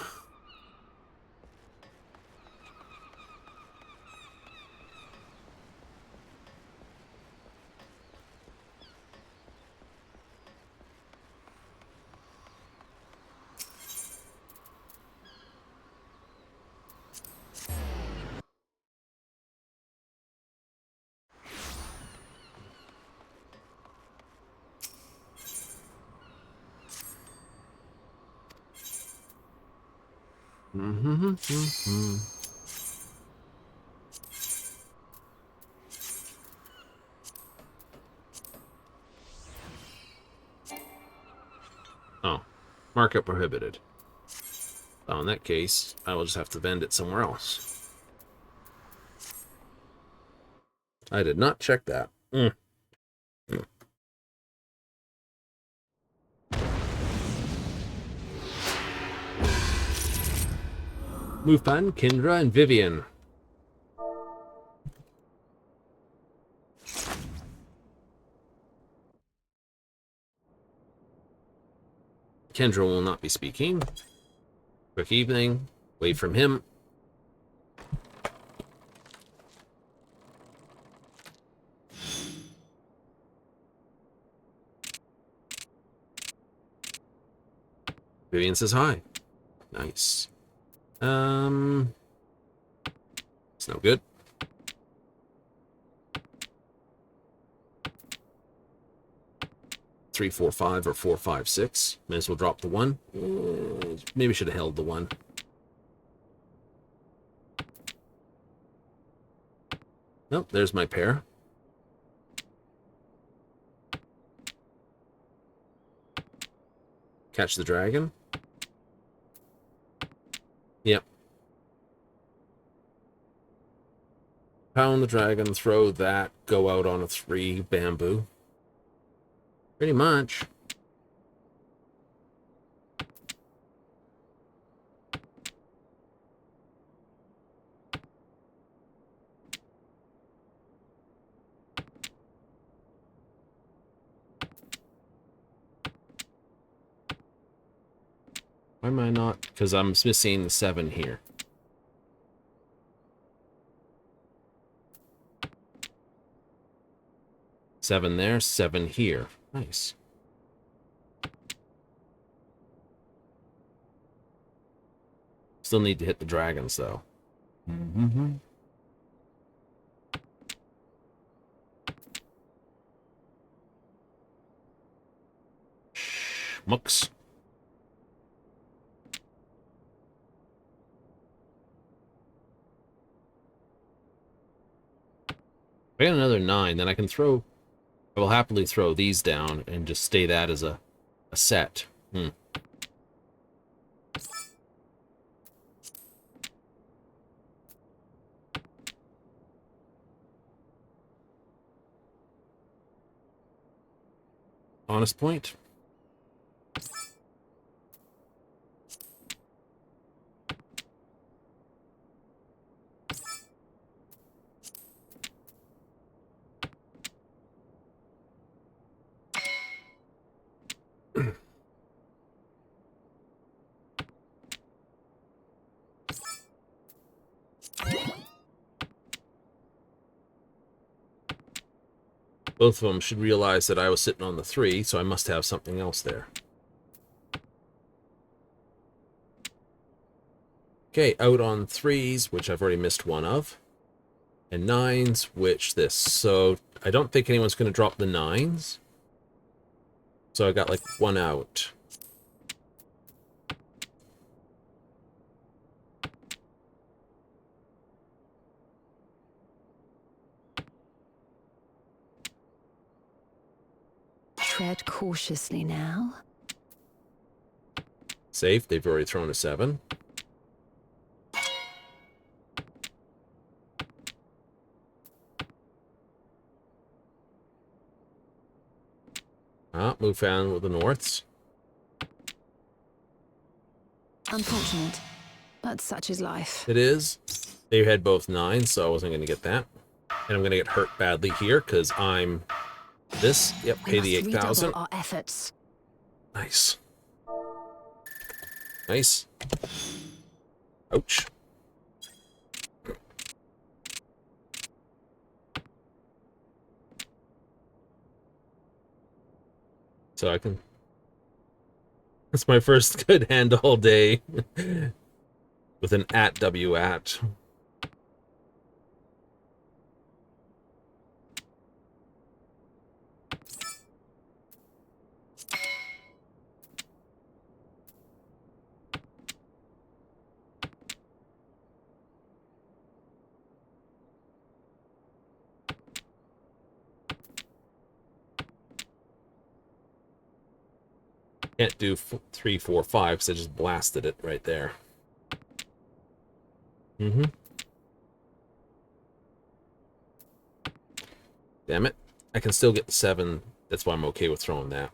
Oh, markup prohibited. Oh, in that case, I will just have to vend it somewhere else. I did not check that. Mufan, Kindra, and Vivian. Kendra will not be speaking. Quick evening. Wait from him. Vivian says hi. Nice. It's no good. 3, 4, 5, or 4, 5, 6. May as well drop the 1. Maybe should have held the 1. Nope, there's my pair. Catch the dragon. Yep. Pound the dragon, throw that, go out on a 3 bamboo. Pretty much. Why am I not? Because I'm missing the 7 here. Seven there, 7 here. Nice. Still need to hit the dragons, though. Mm-hmm. Schmucks. If I get another 9, then I can throw... I will happily throw these down and just stay that as a set. Honest point. Both of them should realize that I was sitting on the 3, so I must have something else there. Okay, out on 3s, which I've already missed one of. And 9s, which this. So I don't think anyone's going to drop the 9s. So I got like 1 out. Tread cautiously now. Safe, they've already thrown a 7. Move down with the norths. Unfortunate, but such is life. It is. They had both 9s, so I wasn't going to get that. And I'm going to get hurt badly here, because I'm... This, yep, pay the 8,000. Our efforts. Nice. Nice. Ouch. So I can... That's my first good hand all day. With an @W at. Can't do 3, 4, 5 because I just blasted it right there. Damn it. I can still get the 7. That's why I'm okay with throwing that.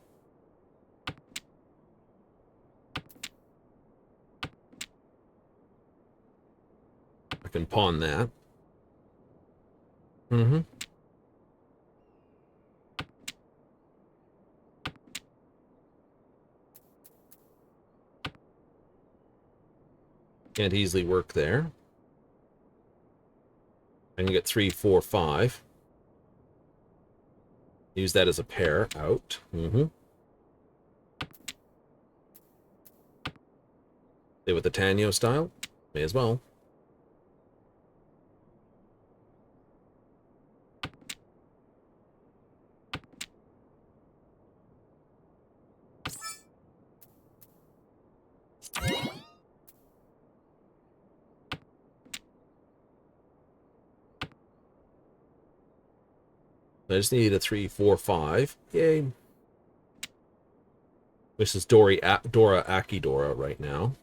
I can pawn that. Can't easily work there. I can get 3, 4, 5. Use that as a pair out. Stay with the Tanyo style. May as well. I just need a 3, 4, 5. Yay. This is Dora Akidora right now.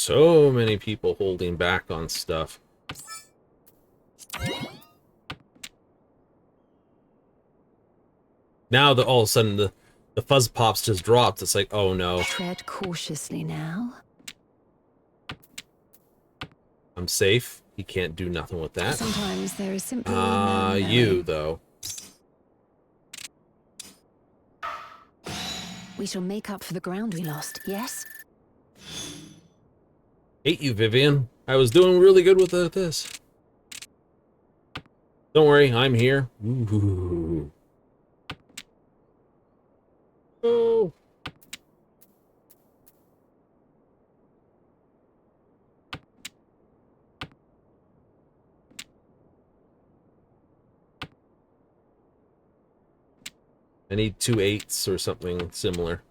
so many people holding back on stuff. Now that all of a sudden the fuzz pops just dropped, it's like, oh no. Tread cautiously now. I'm safe. He can't do nothing with that. Sometimes there is simply no you, knowing. though. We shall make up for the ground we lost, yes? Hate you, Vivian. I was doing really good with this. Don't worry, I'm here. Ooh. Oh. I need 2 8s or something similar.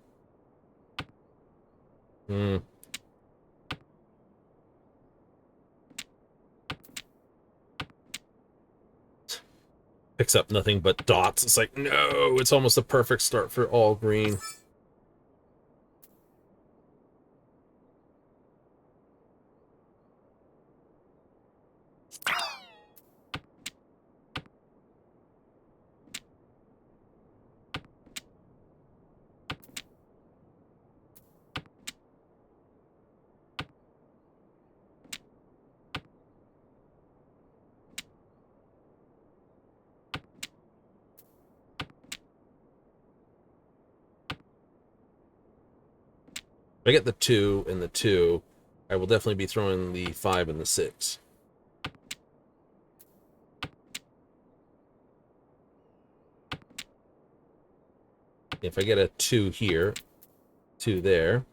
Picks up nothing but dots. It's like, no, it's almost a perfect start for all green. If I get the 2 and the 2, I will definitely be throwing the 5 and the 6. If I get a 2 here, 2 there.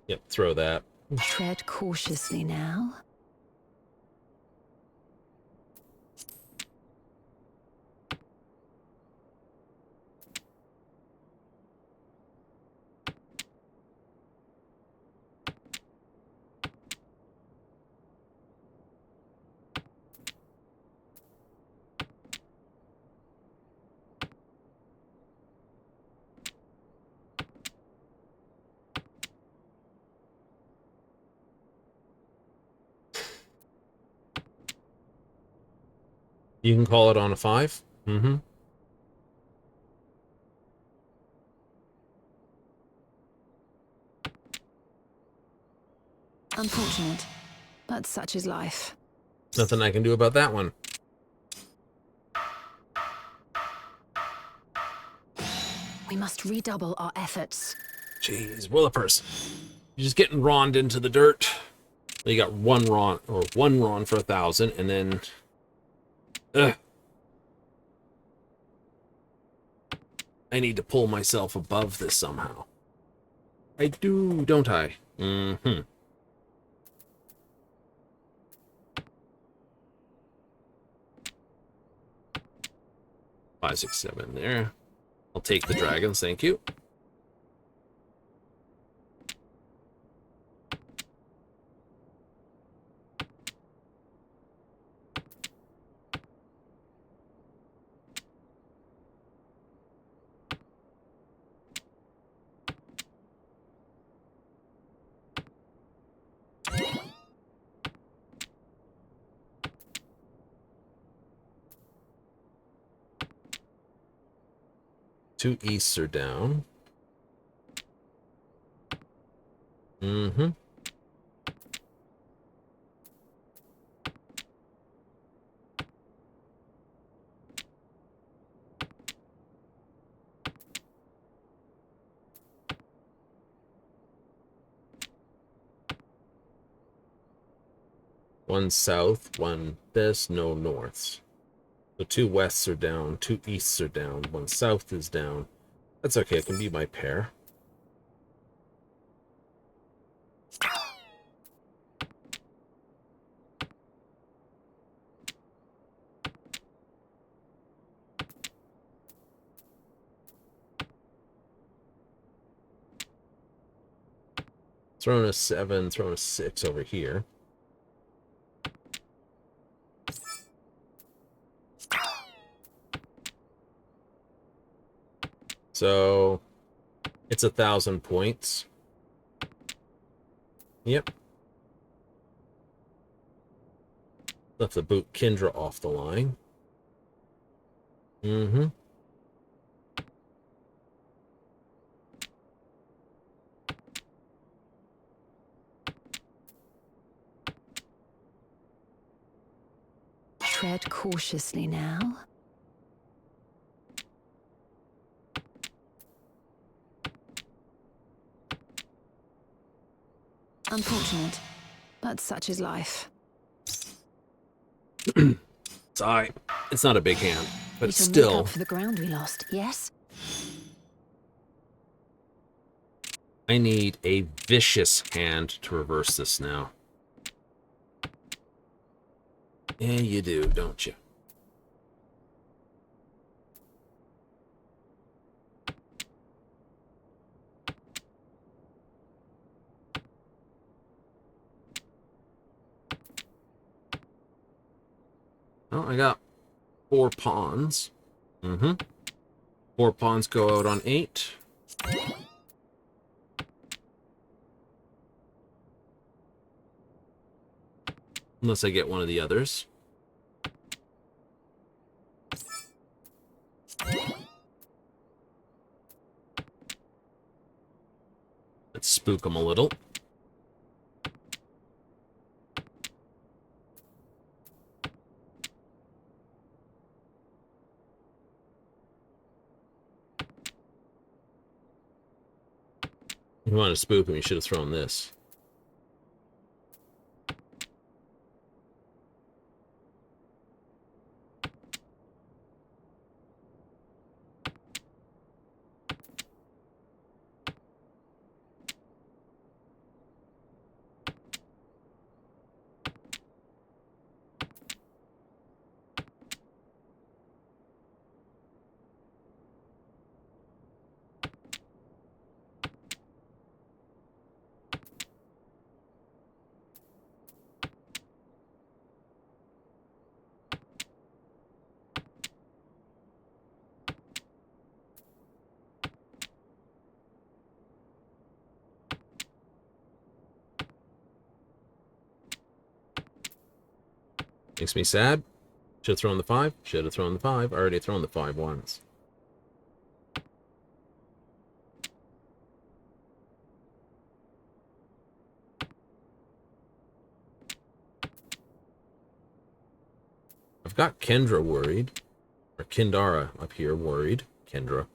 Yep, throw that. Tread cautiously now. You can call it on a 5. Mm-hmm. Unfortunate, but such is life. Nothing I can do about that one. We must redouble our efforts. Jeez, Willipers. You're just getting roned into the dirt. You got 1 ron, or 1 ron for 1,000, and then... Ugh. I need to pull myself above this somehow. I do, don't I? Mm-hmm. 5, 6, 7 there. I'll take the dragons, thank you. Two easts are down. Mm-hmm. One south, one this, no norths. So 2 wests are down, 2 easts are down, 1 south is down. That's okay, it can be my pair. Throwing a 7, throwing a 6 over here. So It's 1,000 points. Yep. Left the boot Kindra off the line. Mm-hmm. Tread cautiously now. Unfortunate, but such is life. It's not a big hand, but We shall make still. up for the ground we lost, yes? I need a vicious hand to reverse this now. Yeah, you do, don't you? Oh, I got 4 pawns. Mm-hmm. 4 pawns go out on 8. Unless I get one of the others. Let's spook them a little. If you want to spook him, you should have thrown this. Makes me sad. Should have thrown the 5. Should have thrown the 5. Already thrown the 5 once. I've got Kendra worried. Or Kindara up here worried. Kendra.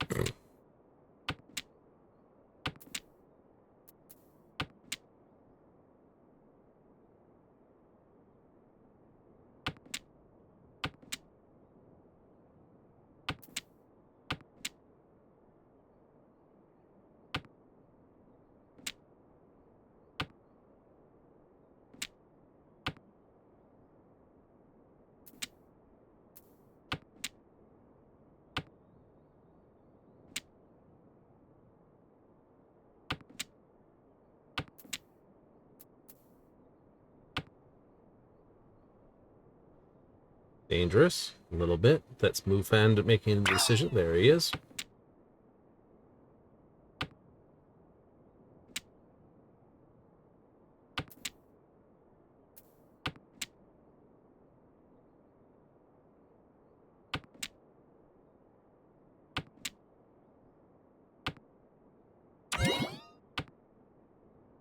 Dangerous. A little bit. That's Moofan making a decision. There he is.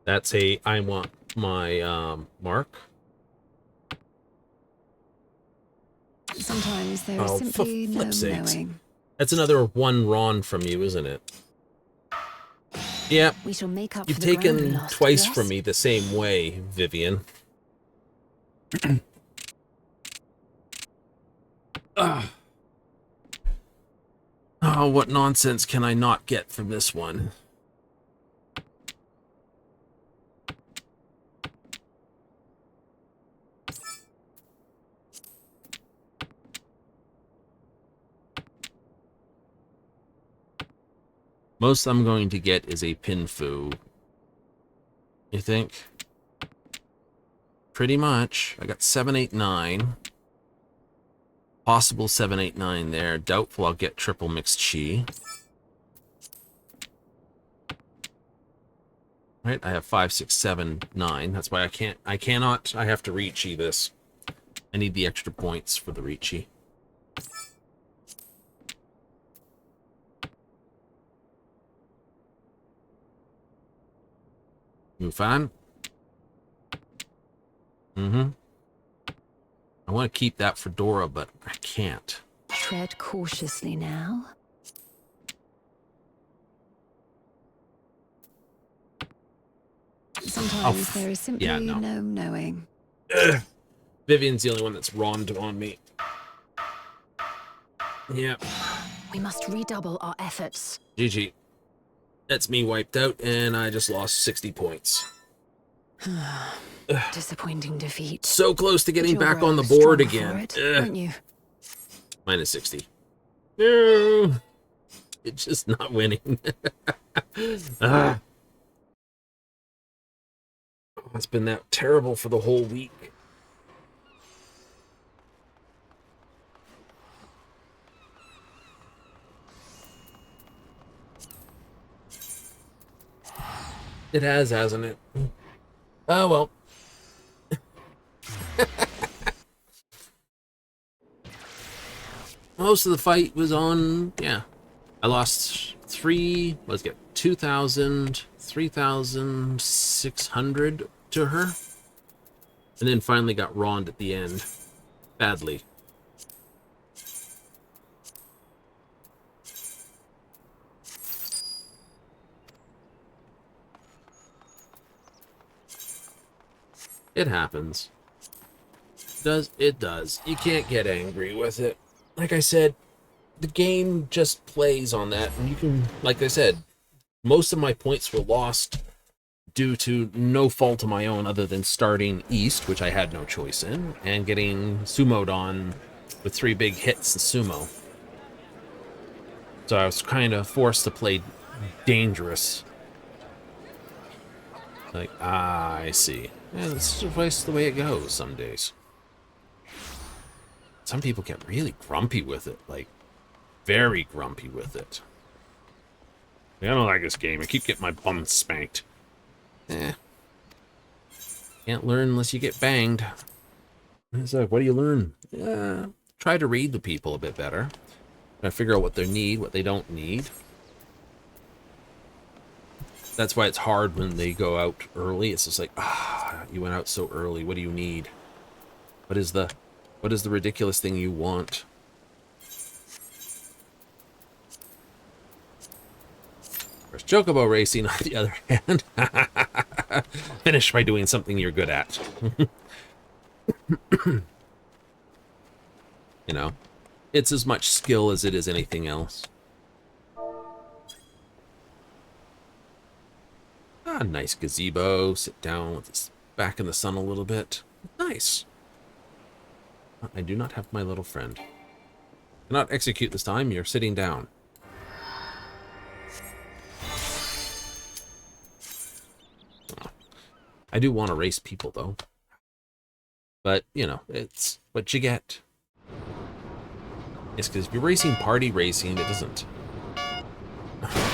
That's a I want my mark. Sometimes there is simply no knowing. That's another 1 Ron from you, isn't it? Yep. We shall make up You've for the ground we taken lost, twice yes? from me the same way, Vivian. Oh, what nonsense can I not get from this one? Most I'm going to get is a Pinfu. You think? Pretty much. I got 7, 8, 9. Possible 7, 8, 9 there. Doubtful I'll get triple mixed chi. Right? I have 5, 6, 7, 9. That's why I have to Ricci this. I need the extra points for the Ricci. Move on. I want to keep that fedora, but I can't. Tread cautiously now. Sometimes there is simply no knowing. Ugh. Vivian's the only one that's wronged on me. Yeah. We must redouble our efforts. GG. That's me wiped out, and I just lost 60 points. Disappointing defeat. So close to getting back on the board again. Won't you? Minus 60. No. It's just not winning. It's been that terrible for the whole week. It has, hasn't it? Oh, well. Most of the fight was on, yeah. I lost 2,000, 3,600 to her. And then finally got wronged at the end. Badly. It happens. It does. You can't get angry with it. Like I said, the game just plays on that, and you can, like I said, most of my points were lost due to no fault of my own other than starting East, which I had no choice in, and getting sumoed on with 3 big hits in sumo. So I was kind of forced to play dangerous. Like, I see. Yeah, that's just the way it goes some days. Some people get really grumpy with it, like, very grumpy with it. Like, I don't like this game. I keep getting my bum spanked. Can't learn unless you get banged. It's like, what do you learn? Try to read the people a bit better. Try to figure out what they need, what they don't need. That's why it's hard when they go out early. It's just like, you went out so early. What do you need? What is the ridiculous thing you want? Whereas Chocobo racing, on the other hand, finish by doing something you're good at. You know, it's as much skill as it is anything else. Nice gazebo. Sit down with its back in the sun a little bit. Nice. I do not have my little friend. Cannot execute this time. You're sitting down. I do want to race people, though. But, you know, it's what you get. Yes, because if you're racing party racing, it doesn't.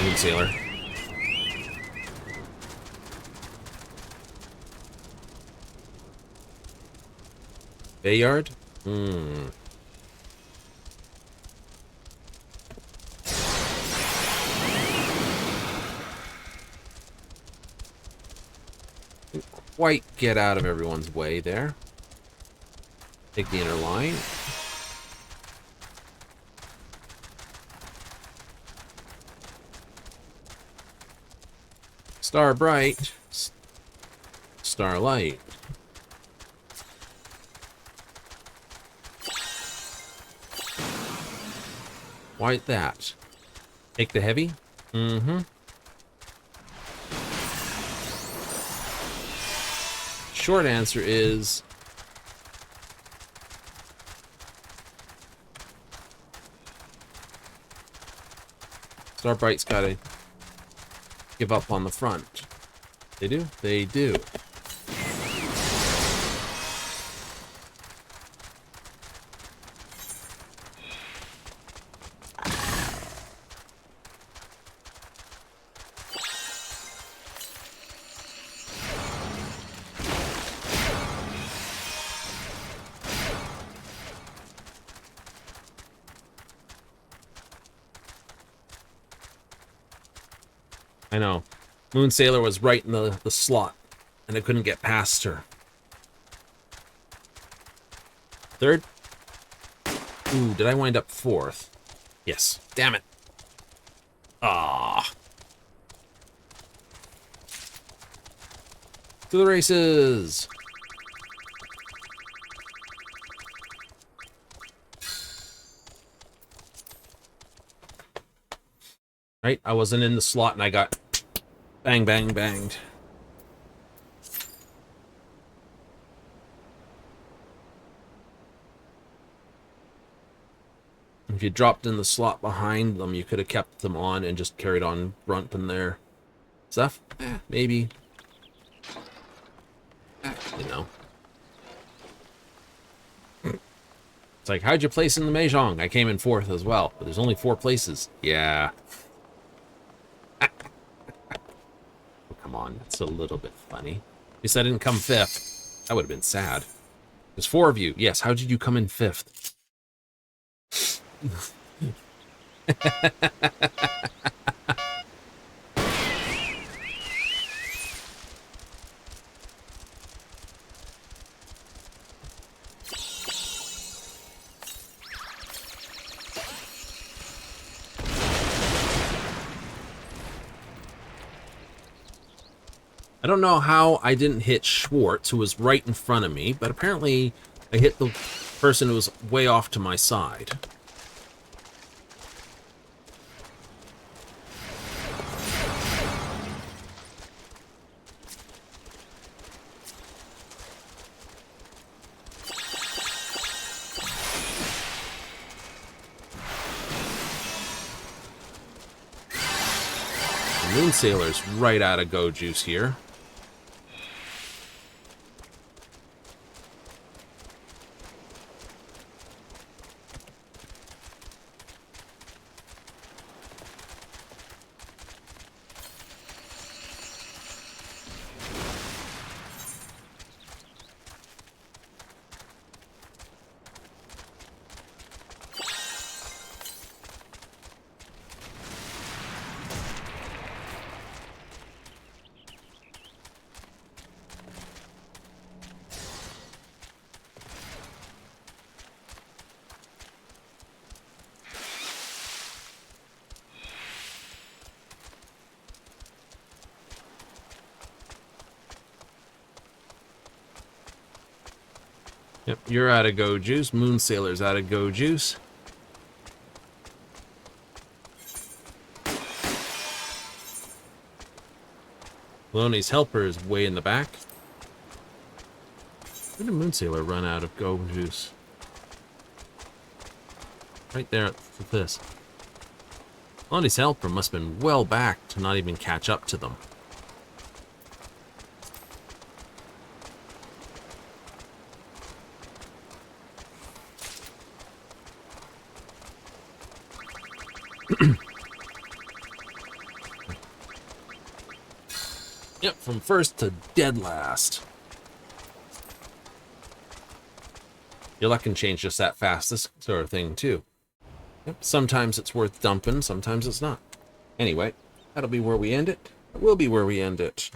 Moon Sailor. Bayard? Didn't quite get out of everyone's way there. Take the inner line. Star bright. Starlight. Why that? Take the heavy? Short answer is Starbright's gotta give up on the front. They do? They do. I know. Moon Sailor was right in the slot, and I couldn't get past her. Third? Ooh, did I wind up fourth? Yes. Damn it. Ah. To the races! Right? I wasn't in the slot and I got bang, bang, banged. If you dropped in the slot behind them, you could have kept them on and just carried on running their stuff. Maybe. You know. It's like, how'd you place in the Mahjong? I came in fourth as well, but there's only 4 places. Yeah. Oh, come on, that's a little bit funny. At least I didn't come 5th. That would have been sad. There's 4 of you. Yes, how did you come in 5th? I don't know how I didn't hit Schwartz, who was right in front of me, but apparently I hit the person who was way off to my side. The Moon Sailor's right out of go juice here. Yep, you're out of go juice. Moon Sailor's out of go juice. Maloney's helper is way in the back. Where did Moon Sailor run out of go juice? Right there at this. Maloney's helper must have been well back to not even catch up to them. Yep, from first to dead last. Your luck can change just that fast, this sort of thing, too. Yep, sometimes it's worth dumping, sometimes it's not. Anyway, that'll be where we end it. It will be where we end it.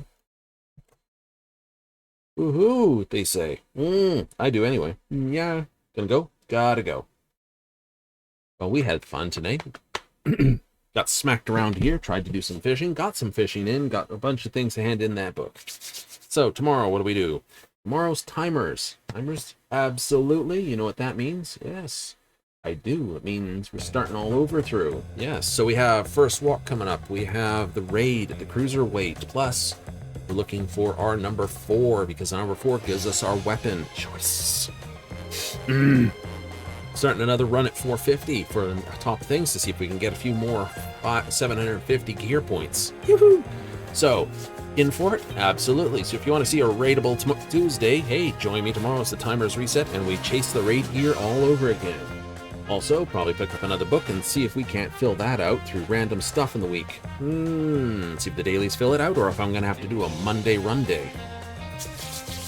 Woohoo, they say. I do anyway. Yeah, gonna go? Gotta go. Well, we had fun tonight. Got smacked around here, tried to do some fishing, got some fishing in, got a bunch of things to hand in that book. So, tomorrow, what do we do? Tomorrow's timers. Timers? Absolutely. You know what that means? Yes, I do. It means we're starting all over through. Yes, so we have First Walk coming up. We have the Raid, the Cruiserweight. Plus, we're looking for our number 4, because number 4 gives us our weapon choice. Starting another run at 450 for top things to see if we can get a few more 750 gear points. Yoo-hoo! So, in for it? Absolutely. So if you want to see a raidable Tuesday, hey, join me tomorrow as the timers reset and we chase the raid gear all over again. Also, probably pick up another book and see if we can't fill that out through random stuff in the week. See if the dailies fill it out or if I'm going to have to do a Monday run day.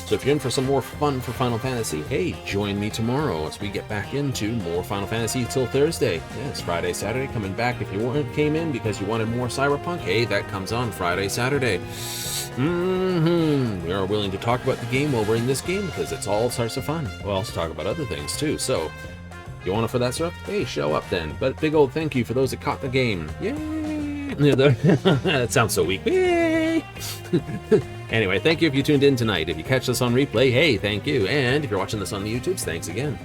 So So if you're in for some more fun for Final Fantasy, hey, join me tomorrow as we get back into more Final Fantasy till Thursday. Yes, Friday, Saturday, coming back. If you came in because you wanted more Cyberpunk, hey, that comes on Friday, Saturday. We are willing to talk about the game while we're in this game because it's all sorts of fun. We'll also talk about other things too. So, you want it for that stuff? Hey, show up then. But big old thank you for those that caught the game. Yay! That sounds so weak. Yay! Anyway, thank you if you tuned in tonight. If you catch this on replay, hey, thank you. And if you're watching this on the YouTubes, thanks again.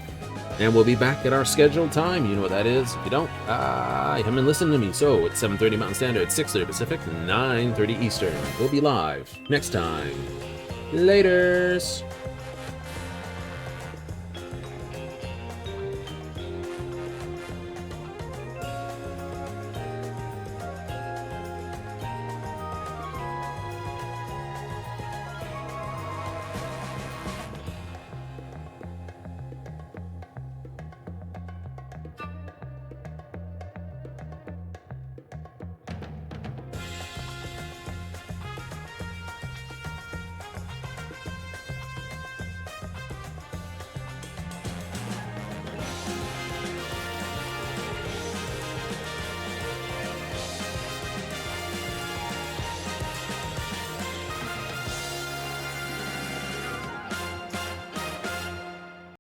And we'll be back at our scheduled time. You know what that is. If you don't, you haven't been listening to me. So it's 7:30 Mountain Standard, 6:30 Pacific, 9:30 Eastern. We'll be live next time. Laters.